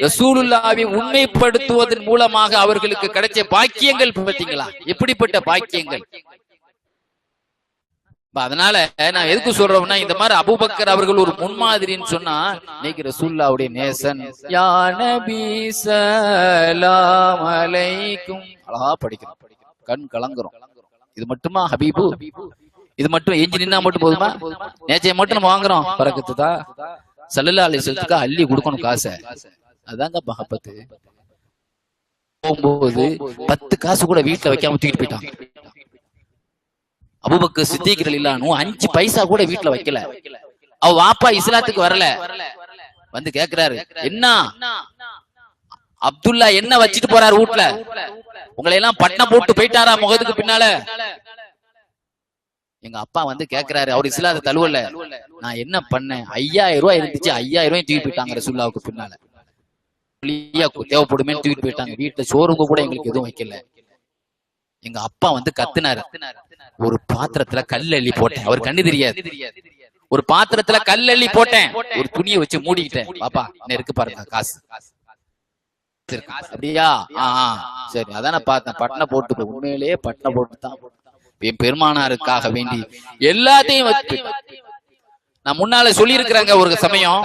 ரசூலுல்லாஹ்வை உண்மைப்படுத்துவதன் மூலமாக அவர்களுக்கு கிடைச்ச பாக்கியங்கள் பார்த்தீங்களா? எப்படிப்பட்ட பாக்கியங்கள். அதனால நான் எதுக்கு சொல்றோம்னா, இந்த மாதிரி அபூபக்கர் அவர்கள் ஒரு முன்மாதிரின்னு சொன்னா, இன்னைக்கு ரசூலுல்லாஹ்வுடைய நேசன் யா நபி ஸலாம் அலைக்கும் அழகா படிக்கிறோம், கண் கலங்குறோம். இது மட்டுமா ஹபீபு? இது மட்டும் எஞ்சி நின்னா மட்டும் போதுமா? நேச்சையை மட்டும் நம்ம வாங்குறோம், பறக்கத்து தான் ஸல்லல்லாஹு அலைஹி வஸல்லத்துக்கு அள்ளி கொடுக்கணும் காசை. அதாங்க மஹப்பத்து. போகும்போது 10 காசு கூட வீட்டுல வைக்காம தூக்கிட்டு போயிட்டாங்க. அபூபக்கர் சித்திக் ரலியல்லாஹு அன்ஹு 5 பைசா கூட வீட்டுல வைக்கல. அவ வாப்பா இஸ்லாத்துக்கு வரல, வந்து கேக்குறாரு, என்ன அப்துல்லா என்ன வச்சிட்டு போறாரு வீட்டுல? உங்களை எல்லாம் பட்டணம் போட்டு போயிட்டாரா முகத்துக்கு பின்னால? எங்க அப்பா வந்து கேக்குறாரு, அவர் இஸ்லாத்தை தழுவல. நான் என்ன பண்ணேன்? 5000 ரூபாய் இருந்துச்சு, 5000 ரூபாய் தூக்கி போயிட்டாங்க ரசூலுல்லாஹ்வுக்கு பின்னால. தேவைப்படுமே தூக்கிட்டு போயிட்டாங்க. வீட்டுல சோறுங்க கூட எங்களுக்கு எதுவும் வைக்கல. எங்க அப்பா வந்து கத்துனாரு, ஒரு பாத்திரத்துல கல் அள்ளி போட்டேன். அவர் கண்ணு தெரியாது. ஒரு பாத்திரத்துல கல் அள்ளி போட்டேன், ஒரு துணியை வச்சு மூடிக்கிட்டேன். பாப்பா என்ன இருக்கு பாருங்க காசு. அப்படியா? சரி, அதான் நான் பார்த்தேன். பட்டணம் போட்டு, உண்மையிலேயே பட்டணம் போட்டு தான் என் பெருமானாருக்காக வேண்டி எல்லாத்தையும் வச்சு. நான் முன்னால சொல்லி இருக்கிறாங்க, ஒரு சமயம்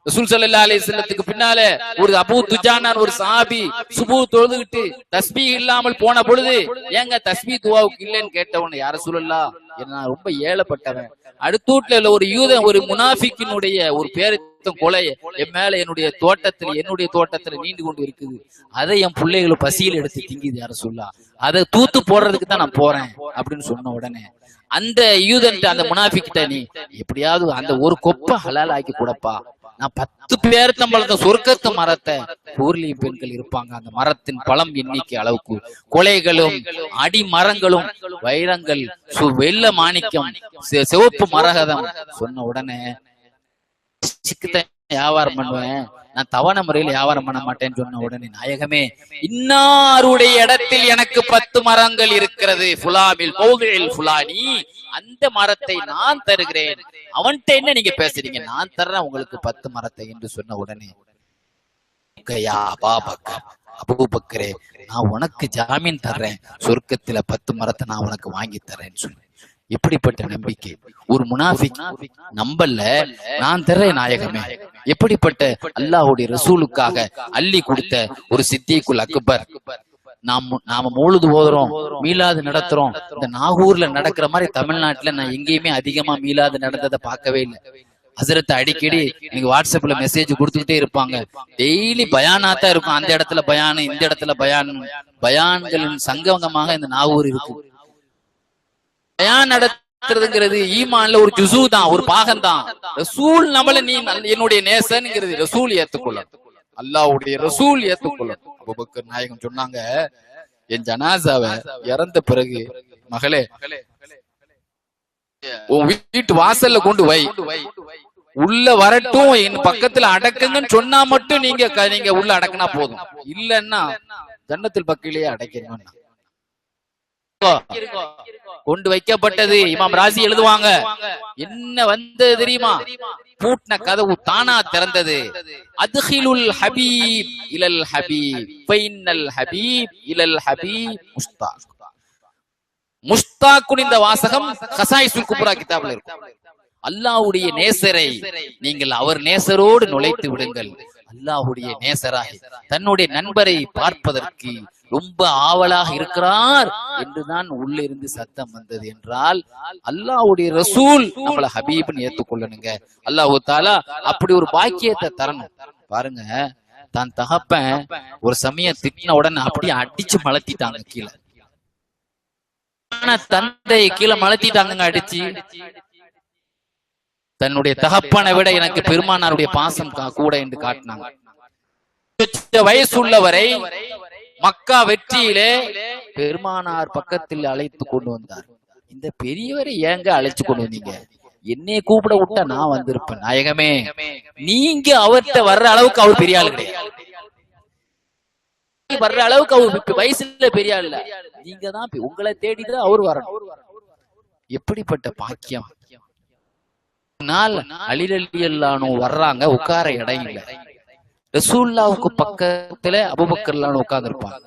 ரசூல் ஸல்லல்லாஹு அலைஹி வஸல்லத்துக்கு பின்னால ஒரு அபூ துஜானான் ஒரு சஹாபி சுபூ தொழுதுகிட்டு தஸ்பீஹ் இல்லாமல் போன பொழுது, ஏங்க தஸ்பீஹ் துஆவுக்கு இல்லன்னு கேட்டவன், யா ரசூலல்லாஹ் நான் ரொம்ப ஏழப்பட்டவன், அடுத்த வீட்டுல ஒரு யூதன் ஒரு முனாஃபிக்கினுடைய ஒரு பேரத்தம் கொலை என் மேல என்னுடைய தோட்டத்துல நீண்டு கொண்டு இருக்குது, அதை என் பிள்ளைகளும் பசியில் எடுத்து திங்குது யா ரசூலல்லாஹ், அதை தூத்து போடுறதுக்கு தான் நான் போறேன் அப்படின்னு சொன்ன உடனே அந்த யூதன்ட்ட, அந்த முனாஃபிக்கிட்ட, நீ எப்படியாவது அந்த ஒரு கொப்பை ஹலால் ஆக்கி கூடப்பா, நான் 10 பேர்த்தம்பழத்த சொர்க்கத்து மரத்தை, ஊர்லயும் பெண்கள் இருப்பாங்க, அந்த மரத்தின் பழம் எண்ணிக்கை அளவுக்கு கொலைகளும் அடி மரங்களும் வைரங்கள் வெள்ள மாணிக்கம் சிவப்பு மரகதம் சொன்ன உடனே வியாபாரம் பண்ணுவேன், நான் தவணை முறையில் வியாபாரம் பண்ண மாட்டேன்னு சொன்ன உடனே, நாயகமே இன்னாருடைய இடத்தில் எனக்கு 10 மரங்கள் இருக்கிறது, ஃபுலாமில் மௌதிஇல் ஃபுலானி, அந்த மரத்தை நான் தருகிறேன், அவன்கிட்ட என்ன நீங்க பேசுறீங்க, நான் தர்றேன் உங்களுக்கு 10 மரத்தை என்று சொன்ன உடனே, அபூபக்கரே நான் உனக்கு ஜாமீன் தர்றேன், சொர்க்கத்துல 10 மரத்தை நான் உனக்கு வாங்கி தர்றேன்னு சொன்னேன். எப்படிப்பட்ட நம்பிக்கை! ஒரு முனாஃபிக் நம்பல்ல, நான் தர்றேன் நாயகமே. எப்படிப்பட்ட அல்லாஹ்வுடைய ரசூலுக்காக அள்ளி கொடுத்த ஒரு சித்திகுல் அக்பர். நாம மௌலுது ஓதுறோம், மீலாது நடத்துறோம். இந்த நாகூர்ல நடக்கிற மாதிரி தமிழ்நாட்டுல நான் எங்கேயுமே அதிகமா மீலாது நடந்ததை பார்க்கவே இல்லை. ஹசரத் அடிக்கடி நீங்க வாட்ஸ்அப்ல மெசேஜ் கொடுத்துக்கிட்டே இருப்பாங்க. டெய்லி பயானாத்தான் இருக்கும். அந்த இடத்துல பயானு, இந்த இடத்துல பயான், பயான்களின் சங்கமமாக இந்த நாகூர் இருக்கு. பயான் நடத்துறதுங்கிறது ஈமான்ல ஒரு ஜுசு தான், ஒரு பாகம் தான். ரசூல் நம்மள நீ என்னுடைய நேசன்ங்கிறது ரசூல் ஏத்துக்கொள்ளும், அல்லாஹ்வுடைய ரசூல் ஏத்துக்கொள்ளும். அபூபக்கர் நாயகம் சொன்னாங்க, என் ஜனாசாவை இறந்த பிறகு, மகளே உன் வீட்டு வாசல்ல கொண்டு வை, உள்ள வரட்டும், என் பக்கத்துல அடக்குங்கன்னு சொன்னா மட்டும் நீங்க உள்ள அடக்குனா போதும், இல்லன்னா ஜன்னத்தில் பக்கிலேயே அடைக்கணும். கொண்டு வைக்கப்பட்டது. இமாம் ராசி எழுதுவாங்க, என்ன வந்தது தெரியுமா? பூட்டின கதவு தானா திறந்தது. அத்கிலுல் ஹபீப் இலல் ஹபீப் ஃபைனல் ஹபீப் இலல் ஹபீப் முஸ்தாக். முஸ்தாக்குன் இந்த வாசகம் கசாயிசுல் குப்ரா கிதாப்ல இருக்கும். அல்லாஹ்வுடைய நேசரை நீங்கள் அவர் நேசரோடு நுழைத்து விடுங்கள். அல்லாஹ்வுடைய நேசராக தன்னுடைய நண்பரை பார்ப்பதற்கு ரொம்ப ஆவலாக இருக்கிறார் என்றுதான் உள்ளிருந்து சத்தம் வந்தது என்றால், அல்லாஹ்வுடைய ரசூல் நம்மள ஹபீப்னு ஏத்துக்கொள்ளணுங்க. அல்லாஹ் தஆலா அப்படி ஒரு பாக்கியத்தை தரணும். பாருங்க, தான் தகப்பன் ஒரு சமயம் திட்டின உடனே அப்படியே அடிச்சு மலத்திட்டாங்க கீழே. தந்தை கீழே மலத்திட்டாங்க அடிச்சு. தன்னுடைய தகப்பனை விட எனக்கு பெருமானாருடைய பாசம் கூட என்று காட்டினாங்க. வயசு உள்ளவரை மக்கா வெற்றியிலே பெருமானார் பக்கத்தில் அழைத்து கொண்டு வந்தார். இந்த பெரியவரை ஏங்க அழைச்சு கொண்டு வந்தீங்க? என்னைய கூப்பிட விட்டா நான் வந்திருப்பேன். நாயகமே, நீங்க அவர்கிட்ட வர்ற அளவுக்கு அவர் பெரிய ஆள் கிடையாது, வர்ற அளவுக்கு அவர் வயசுல பெரிய ஆள் இல்ல. நீங்க தான் உங்களை தேடிதான் அவர் வரணும். எப்படிப்பட்ட பாக்கியம்! அலி ரலியல்லாஹு வர்றாங்க, உட்கார இடம் இல்ல. ரசூலுல்லாஹ்வுக்கு பக்கத்துல அபூபக்கர் ரலியல்லாஹு உட்கார்ந்து இருப்பாங்க.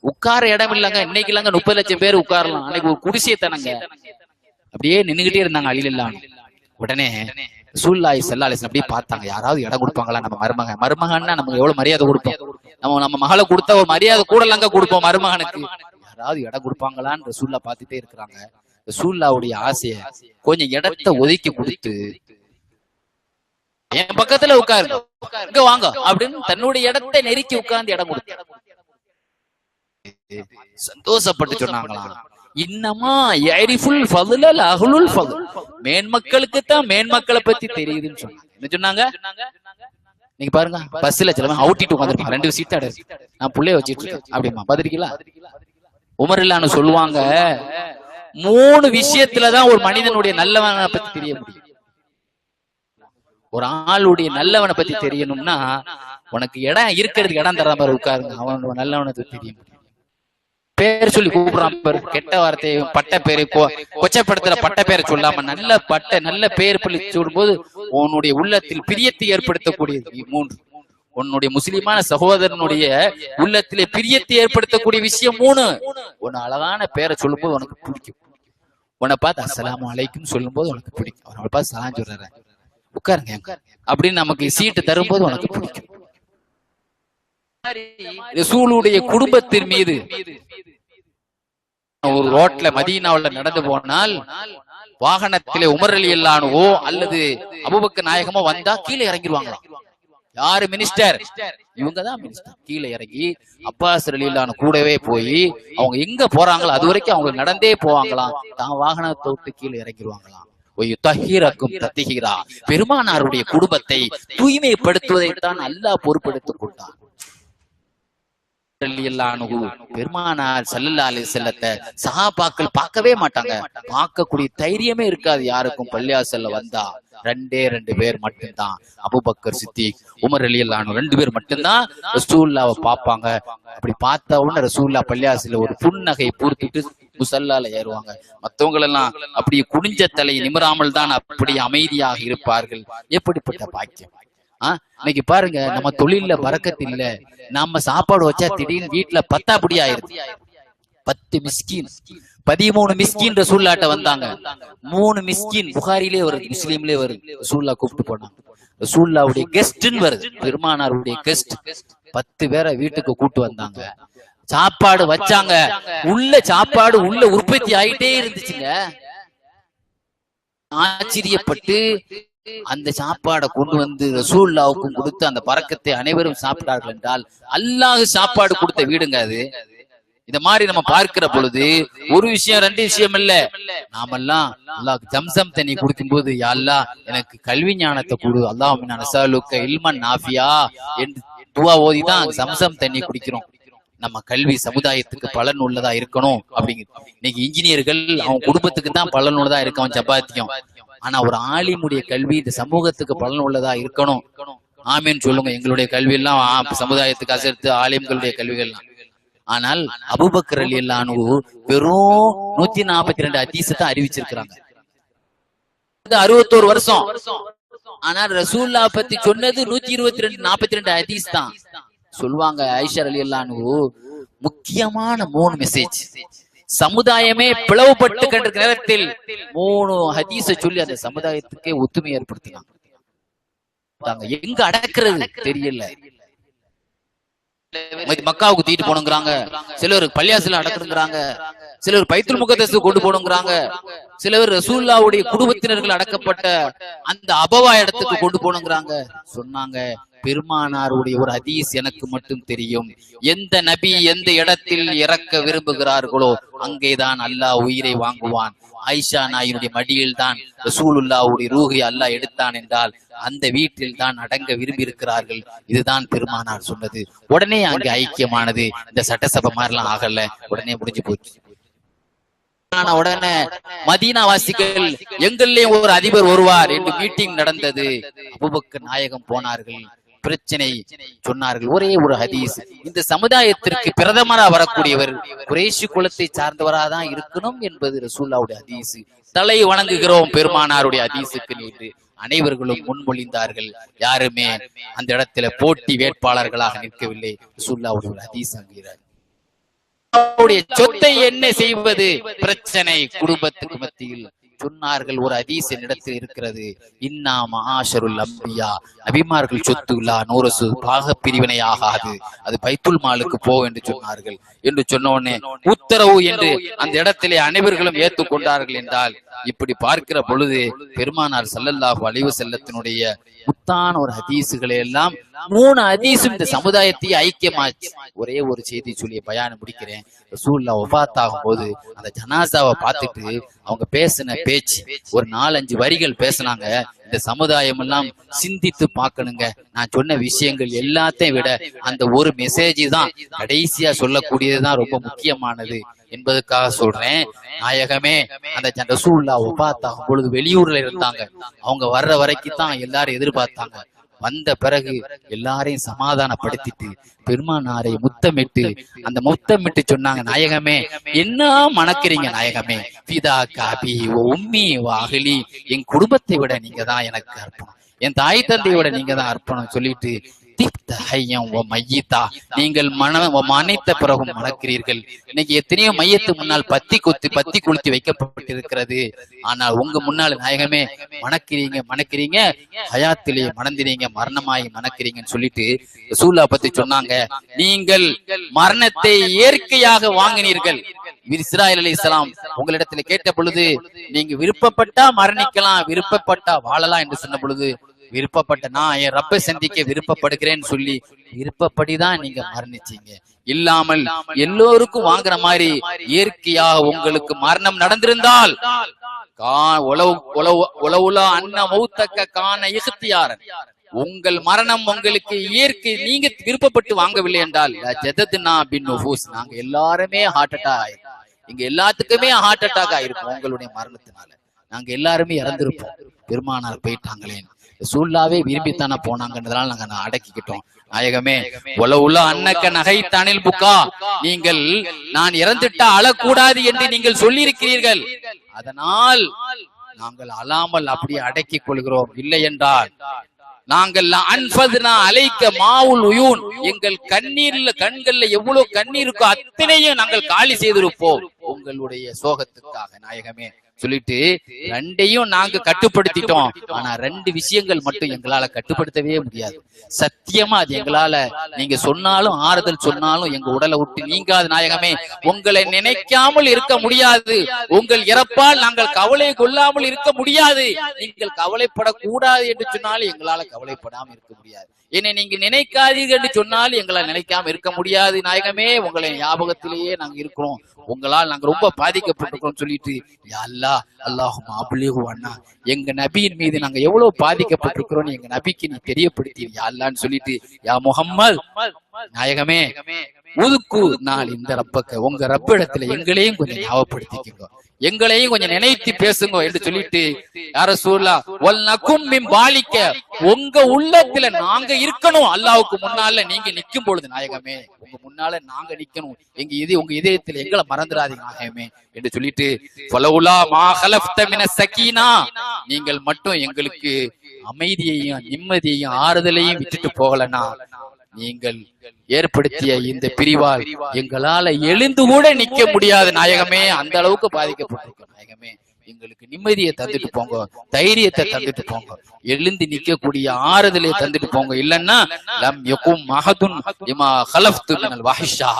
உட்கார இடம் இல்லங்க. இன்னைக்கு இல்லங்க 30 லட்சம் பேர் உட்காரலாம். அன்னைக்கு ஒரு குடிசையை தானங்க. அப்படியே நின்னுகிட்டே இருந்தாங்க அலி ரலியல்லாஹு. உடனே ரசூலுல்லாஹி ஸல்லல்லாஹு அலைஹி வஸல்லம் அப்படியே பார்த்தாங்க, யாராவது இடம் கொடுப்பாங்களா? நம்ம மருமகன்னா நமக்கு எவ்வளவு மரியாதை கொடுப்போம். நம்ம மகளை கொடுத்தா ஒரு மரியாதை கூடலங்க கொடுப்போம் மருமகனுக்கு. யாராவது இடம் கொடுப்பாங்களான்னு ரசூல்லா பார்த்துட்டே இருக்கிறாங்க. ரசூல்லாவுடைய ஆசைய கொஞ்சம் இடத்தை ஒதுக்கி கொடுத்து என் பக்கத்துல உட்காருங்க, இங்க வாங்க அப்படின்னு தன்னுடைய இடத்தை நெருக்கி உட்கார்ந்து இடம் கொடுத்து சந்தோஷப்பட்டு சொன்னாங்களாம். இன்னமா யரிஃபுல் ஃபதுலல் அஹ்லுல் ஃபதுல், மேன்மக்களுக்கு தான் மேன்மக்களை பத்தி தெரியுதுன்னு சொன்னாங்க. என்ன சொன்னாங்க? நீங்க பாருங்க, பஸ்ல சிலவன் அவுட்டிட்டு உட்காந்துருப்பான், 2 சீட் அட நான் புள்ளைய வச்சிட்டு இருக்கேன் அப்படிமா பாத்திருக்கீங்களா? உமர் இல்லான்னு சொல்லுவாங்க, 3 விஷயத்துலதான் ஒரு மனிதனுடைய நல்லவனை பத்தி தெரிய முடியும். ஒரு ஆளுடைய நல்லவனை பத்தி தெரியணும்னா உனக்கு இடம் இருக்கிறதுக்கு இடம் தர மாதிரி உட்காருங்க, அவனோட நல்லவனை தெரியும். பேர் சொல்லி கூப்பிடுறான் பாரு, கெட்ட வார்த்தையை பட்ட பேரை கொச்சப்படுத்துற பட்ட பேரை சொல்லாம நல்ல பேர் சொல்லி சொல்லும்போது உன்னுடைய உள்ளத்தில் பிரியத்தை ஏற்படுத்தக்கூடியது 3. உன்னுடைய முஸ்லிமான சகோதரனுடைய உள்ளத்திலே பிரியத்தை ஏற்படுத்தக்கூடிய விஷயம் 3. உன்னை அழகான பேரை சொல்லும் போது உனக்கு பிடிக்கும். உன்னை பார்த்து அஸ்ஸலாமு அலைக்கும் சொல்லும் போது உனக்கு பிடிக்கும். அவனை பார்த்து சலாம் சொல்ற உட்காருங்க அப்படின்னு நமக்கு சீட்டு தரும்போது உனக்கு பிடிக்கும். ரசூலுடைய குடும்பத்தின் மீது ஒரு ரோட்ல மதீனாவுல நடந்து போனால் வாகனத்திலே உமர் ரலியல்லாஹு அல்லது அபூபக்கர் நாயகமோ வந்தா கீழே இறங்கிடுவாங்களாம். யாரு மினிஸ்டர்? இவங்கதான் மினிஸ்டர். கீழே இறங்கி அப்பாஸ் ரலியல்லாஹு கூடவே போய் அவங்க எங்க போறாங்களோ அது வரைக்கும் அவங்க நடந்தே போவாங்களாம். தான் வாகனத்தை விட்டு கீழே இறங்கிடுவாங்களாம். பெருமானாருடைய குடும்பத்தை தூய்மைப்படுத்துவதைத்தான் அல்லாஹ் பொறுப்பெடுத்துக் கொண்டார். பெருமானார் ஸல்லல்லாஹு அலைஹி வஸல்லத்தை சஹாபாக்கள் பார்க்கவே மாட்டாங்க, பார்க்கக்கூடிய தைரியமே இருக்காது யாருக்கும். பள்ளியாசல்ல வந்தா 2 பேர் மட்டும்தான், அபூபக்கர் சித்திக் உமர் ரலியல்லாஹு 2 பேர் மட்டும்தான் ரசூலுல்லாஹ்வை பார்ப்பாங்க. அப்படி பார்த்த உடனே ரசூலுல்லாஹ் பள்ளியாசல்ல ஒரு புன்னகை பூர்த்திட்டு முசல்லால ஏறுவாங்க. மற்றவங்க எல்லாம் அப்படி குனிஞ்ச தலை நிமிராமல் தான் அப்படி அமைதியாக இருப்பார்கள். எப்படிப்பட்ட பாக்கியம்! இன்னைக்கு பாருங்க, நம்ம தொழில பரக்கத்து இல்ல, நாம சாப்பாடு வச்சா திடீர்னு வீட்டுல 10 அப்படி ஆயிருது. 10 மிஸ்கின் 13 மிஸ்கின் ரசூலுல்லாஹ்ட்ட வந்தாங்க. 3 மிஸ்கின் புகாரிலே வருது, முஸ்லிம்லே வருது. ரசூலுல்லாஹ் கூப்பிட்டு போனாங்க. ரசூலுல்லாஹ்வுடைய கெஸ்ட்னு வருது, பெருமானாருடைய கெஸ்ட். 10 பேரை வீட்டுக்கு கூட்டு வந்தாங்க. சாப்பாடு வச்சாங்க. சாப்பாடு உள்ள உற்பத்தி ஆயிட்டே இருந்துச்சுங்க. ஆச்சரியப்பட்டு அந்த சாப்பாடை கொண்டு வந்து ரசூலுல்லாஹ்வுக்கும் கொடுத்து அந்த பரக்கத்தை அனைவரும் சாப்பிட்டார்கள் என்றால் அல்லாஹ் சாப்பாடு கொடுத்த வீடுங்க அது. இந்த மாதிரி நம்ம பார்க்கிற பொழுது ஒரு விஷயம் 2 விஷயம் இல்ல, நாமெல்லாம் அல்லாஹ் ஜம்சம் தண்ணி குடிக்கும் போது யா அல்லாஹ் எனக்கு கல்வி ஞானத்தை கொடு, அல்லாஹும்ம நஸ்அலுக இல்மன் நாஃபியா என்று துஆ ஓதிதான் ஜம்சம் தண்ணி குடிக்கிறோம். நம்ம கல்வி சமுதாயத்துக்கு பலன் உள்ளதா இருக்கணும் அப்படிங்கிறது. இன்னைக்கு இன்ஜினியர்கள் அவன் குடும்பத்துக்கு தான் பலன் உள்ளதா இருக்கவன் சப்பாத்தியம். ஆனா ஒரு ஆலிமுடைய கல்வி இந்த சமூகத்துக்கு பலன் உள்ளதா இருக்கணும். ஆமீன் சொல்லுங்க. எங்களுடைய கல்வி எல்லாம் சமுதாயத்துக்கு அசர்த்து ஆலிம்களுடைய கல்விகள்லாம். ஆனால் அபூபக்கர் ரலியல்லாஹு வெறும் 142 ஹதீஸை தான் அறிவிச்சிருக்கிறாங்க. 61 வருஷம். ஆனால் ரசூலுல்லாஹ் பத்தி சொன்னது 142 ஹதீஸ் தான். சொல்லுவாங்க ஆயிஷா ரலியல்லாஹு முக்கியமான 3 மெசேஜ். சமுதாயமே பிளவுபட்டு கொண்டிருக்கிற நேரத்தில் 3 ஹதீஸை சொல்லி அந்த சமுதாயத்துக்கே ஒத்துமை ஏற்படுத்தினாங்க. எங்க அடக்கிறது தெரியல. மக்காவுக்கு தூக்கிட்டு போனுங்கிறாங்க, சிலர் பள்ளியாசல அடக்குறாங்க, சிலர் பைத்துல் முகத்தஸுக்கு கொண்டு போனுங்கிறாங்க, சிலர் ரசூலுல்லாஹ்வுடைய குடும்பத்தினர்கள் அடக்கப்பட்ட அந்த அபவா இடத்துக்கு கொண்டு போனுங்கிறாங்க. சொன்னாங்க, பெருமானாருடைய ஒரு ஹதீஸ் எனக்கு மட்டும் தெரியும். எந்த நபி எந்த இடத்தில் இறக்க விரும்புகிறார்களோ அங்கேதான் அல்லாஹ் உயிரை வாங்குவான். ஆயிஷா நாயினுடைய மடியில் தான் ரசூலுல்லாஹ்வுடைய ரூஹை அல்லாஹ் எடுத்தான் என்றால் அந்த வீட்டில் தான் அடங்க விரும்பி இருக்கிறார்கள். இதுதான் பெருமானார் சொன்னது. உடனே அங்கே ஐக்கியமானது. இந்த சட்டசபை மாதிரிலாம் ஆகல, உடனே முடிஞ்சு போச்சு. உடனே மதீனா வாசிகள் எங்கள்லயும் ஒரு அதிபர் வருவார் என்று மீட்டிங் நடந்தது. அபூபக்கர் நாயகம் போனார்கள், பிரச்சனை சொன்னார்கள். ஒரே ஒரு ஹதீஸ், இந்த சமுதாயத்திற்கு பிரதமரா வரக்கூடியவர் குறைஷி குலத்தை சார்ந்தவராதான் இருக்கணும் என்பது ரசூலுல்லாஹ்வுடைய ஹதீஸ். தலை வணங்குகிறோம் பெருமானாருடைய ஹதீஸுக்கு என்று அனைவர்களும் முன்மொழிந்தார்கள். யாருமே அந்த இடத்துல போட்டி வேட்பாளர்களாக நிற்கவில்லை. ரசூலுல்லாஹ்வுடைய ஹதீஸ் அங்கீகாரம். சொத்தை என்ன செய்வது பிரச்சனை, குடும்பத்துக்கு மத்தியில் சொன்னார்கள். ஒரு ஹதீஸ் என்னிடத்தில் இருக்கிறது, இன்னா மஆஷருல் அம்பியா, நபிமார்கள் சொத்து இல்லா நூரசு பாக பிரிவினை ஆகாது, அது பைத்துல் மாலுக்கு போ என்று சொன்னார்கள். என்று சொன்ன உடனே உத்தரவு என்று அந்த இடத்திலே அனைவர்களும் ஏற்றுக்கொண்டார்கள். என்றால் இப்படி பார்க்கிற பொழுது பெருமானார் ஸல்லல்லாஹு அலைஹி வஸல்லத்தினுடைய முத்தான ஒரு ஹதீசுகளை எல்லாம் 3 ஹதீஸும் இந்த சமுதாயத்தை ஐக்கியமாச்சு. ஒரே ஒரு செய்தி சொல்லி பயானம் முடிக்கிறேன். ரசூலுல்லாஹ் வஃபாத் ஆகும் போது அந்த ஜனாசாவை பார்த்துட்டு அவங்க பேசின பேச்சு ஒரு 4-5 வரிகள் பேசினாங்க. இந்த சமுதாயம் எல்லாம் சிந்தித்து பார்க்கணுங்க. நான் சொன்ன விஷயங்கள் எல்லாத்தையும் விட அந்த ஒரு மெசேஜ் தான் கடைசியா சொல்லக்கூடியதுதான் ரொம்ப முக்கியமானது என்பதற்காக சொல்றேன். நாயகமே அந்த ரசூலுல்லாஹ் வஃபாத் ஆகும் பொழுது வெளியூர்ல இருந்தாங்க. அவங்க வர்ற வரைக்கும் தான் எல்லாரும் எதிர்பார்த்தாங்க. வந்த பிறகு எல்லாரையும் சமாதானப்படுத்திட்டு பெருமானாரை முத்தமிட்டு அந்த முத்தமிட்டு சொன்னாங்க, நாயகமே என்ன மணக்கிறீங்க நாயகமே, பிதா காபி உம்மி வாகலி, என் குடும்பத்தை விட நீங்க தான் எனக்கு அர்ப்பணம், என் தாய் தந்தையை விட நீங்க தான் அர்ப்பணம் சொல்லிட்டு நீங்கள் மனைத்த பிறகும் மணக்கிறீர்கள். இன்னைக்கு எத்தனையோ மையத்து முன்னால் பத்தி கொளுத்தி வைக்கப்பட்டிருக்கிறது. ஆனால் உங்க முன்னால் நாயகமே மணக்கிறீங்க ஹயாத்திலேயே மணந்திரீங்க, மரணமாயி மணக்கிறீங்கன்னு சொல்லிட்டு ரசூலா பத்தி சொன்னாங்க. நீங்கள் மரணத்தை இயற்கையாக வாங்கினீர்கள். இஸ்ராயீல் அலைஹிஸ்ஸலாம் உங்களிடத்துல கேட்ட பொழுது நீங்க விருப்பப்பட்டா மரணிக்கலாம், விருப்பப்பட்டா வாழலாம் என்று சொன்ன பொழுது விருப்பப்பட்ட நான் என் ரப்பை சந்திக்க விருப்பப்படுகிறேன்னு சொல்லி விருப்பப்படிதான் நீங்க மரணிச்சீங்க. இல்லாமல் எல்லோருக்கும் வாங்குற மாதிரி இயற்கையா உங்களுக்கு மரணம் நடந்திருந்தால் உங்கள் மரணம் உங்களுக்கு இயற்கை, நீங்க விருப்பப்பட்டு வாங்கவில்லை என்றால் நாங்க எல்லாருமே ஹார்ட் அட்டாக் ஆயிருக்கும். இங்க எல்லாத்துக்குமே ஹார்ட் அட்டாக் ஆயிருக்கும். உங்களுடைய மரணத்தினால நாங்க எல்லாருமே இறந்திருப்போம். பெருமானார் போயிட்டாங்களே, சூழ்நாவே விரும்பித்தானே போனாங்கன்றதால நாங்க அடக்கிக்கிட்டோம். நாயகமே உள்ள அன்னக்க நகைத்தானில் புக்கா, நீங்கள் நான் இறந்துட்டா அழக்கூடாது என்று நீங்கள் சொல்லி இருக்கிறீர்கள். அதனால் நாங்கள் அழாமல் அப்படியே அடக்கிக் கொள்கிறோம். இல்லை என்றால் நாங்கள் அலைக்க மாவுல் உயூன், எங்கள் கண்ணீர்ல கண்கள்ல எவ்வளவு கண்ணீர் இருக்கோ அத்தனையும் நாங்கள் காலி செய்திருப்போம் உங்களுடைய சோகத்துக்காக. நாயகமே சொல்லிட்டு ரெண்டையும் நாங்க கட்டுப்படுத்திட்டோம். ஆனா 2 விஷயங்கள் மட்டும் எங்களால கட்டுப்படுத்தவே முடியாது. சத்தியமா அது எங்களால, நீங்க சொன்னாலும் ஆறுதல் சொன்னாலும் எங்க உடலை விட்டு நீங்காது. நாயகமே உங்களை நினைக்காமல் இருக்க முடியாது. உங்கள் இறப்பால் நாங்கள் கவலை கொள்ளாமல் இருக்க முடியாது. நீங்கள் கவலைப்படக்கூடாது என்று சொன்னாலும் எங்களால கவலைப்படாமல் இருக்க முடியாது. என்னை நீங்க நினைக்காதீர்கள் என்று சொன்னாலும் எங்களால் நினைக்காம இருக்க முடியாது. நாயகமே உங்களை ஞாபகத்திலேயே நாங்க இருக்கிறோம், உங்களால் நாங்க ரொம்ப பாதிக்கப்பட்டிருக்கோம் சொல்லிட்டு அல்லாஹும்ம எங்க நபியின் மீது நாங்க எவ்வளவு பாதிக்கப்பட்டிருக்கிறோம் எங்க நபிக்கு நீ தெரியப்படுத்தி அல்லான்னு சொல்லிட்டு யா முஹம்மது நாயகமே உதுக்கு நாள் இந்த ரப்பக்க, உங்க ரப்ப இடத்துல எங்களையும் கொஞ்சம் ஞாபகப்படுத்திக்கோங்க, எங்களையும் கொஞ்சம் நினைத்து பேசுங்க என்று சொல்லிட்டு யார சொல்லலாம் பாலிக்க, உங்க உள்ளத்துல நாங்க இருக்கணும். அல்லாவுக்கு முன்னால நீங்க நிக்கும் பொழுது நாயகமே உங்க முன்னால நாங்க நிக்கணும். உங்க இதயத்துல எங்களை மறந்துடாதீங்க நாயகமே என்று சொல்லிட்டு நீங்கள் மட்டும் எங்களுக்கு அமைதியையும் நிம்மதியையும் ஆறுதலையும் விட்டுட்டு போகலன்னா நீங்கள் ஏற்படுத்திய இந்த பிரிவால் எங்களால எழுந்து கூட நிக்க முடியாது நாயகமே. அந்த அளவுக்கு பாதிக்கப்பட்டிருக்கோம் நாயகமே. எங்களுக்கு நிம்மதியை தந்துட்டு போங்க, தைரியத்தை தந்துட்டு போங்க, எழுந்து நிக்கக்கூடிய ஆறுதலை தந்துட்டு போங்க. இல்லன்னா லம் யகும் மஹதுன் இமா கலஃப்து மினல் வஹ்ஷா,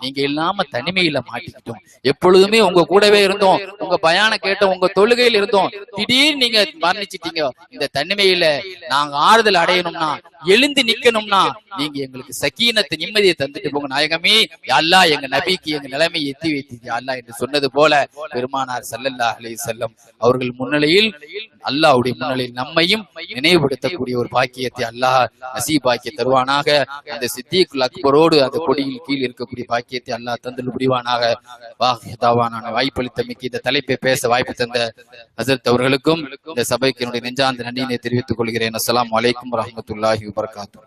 நீங்க இல்லாம தனிமையில மாட்டிக்கிட்டோம். எப்பொழுதுமே உங்க கூடவே இருந்தோம், உங்க பயான கேட்டோம், உங்க தொழுகையில் இருந்தோம், திடீர்னு நீங்க மரணிச்சிட்டீங்க. இந்த தனிமையில நாங்க ஆறுதல் அடையணும்னா, எழுந்து நிக்கணும்னா நீங்க எங்களுக்கு சக்கீனத்தை நிம்மதியை தந்துட்டு போங்க நாயகமே. அல்லா எங்க நபிக்கு எங்க நிலைமை எத்தி வைத்தீங்க அல்லா என்று சொன்னது போல பெருமானார் ஸல்லல்லாஹு அலைஹி வஸல்லம் அவர்கள் முன்னிலையில் அல்லாஹ்வுடைய முன்னிலையில் நம்மையும் நினைவுபடுத்தக்கூடிய ஒரு பாக்கியத்தை அல்லாஹ் நசீபாக்கி தருவானாக. அந்த சித்திகுல் அக்பரோடு அந்த கொடியில் கீழ் இருக்கக்கூடிய பாக்கியத்தை அல்லாஹ் தந்தல் புரிவானாக. வாய்ப்பளித்தமைக்கு இந்த தலைப்பை பேச வாய்ப்பு தந்த ஹஸரத் அவர்களுக்கும் இந்த சபைக்கு என்னுடைய நெஞ்சார்ந்த நன்றியை தெரிவித்துக் கொள்கிறேன். அஸ்ஸலாமு அலைக்கும் வரஹ்மத்துல்லாஹி வபரகாத்துஹு.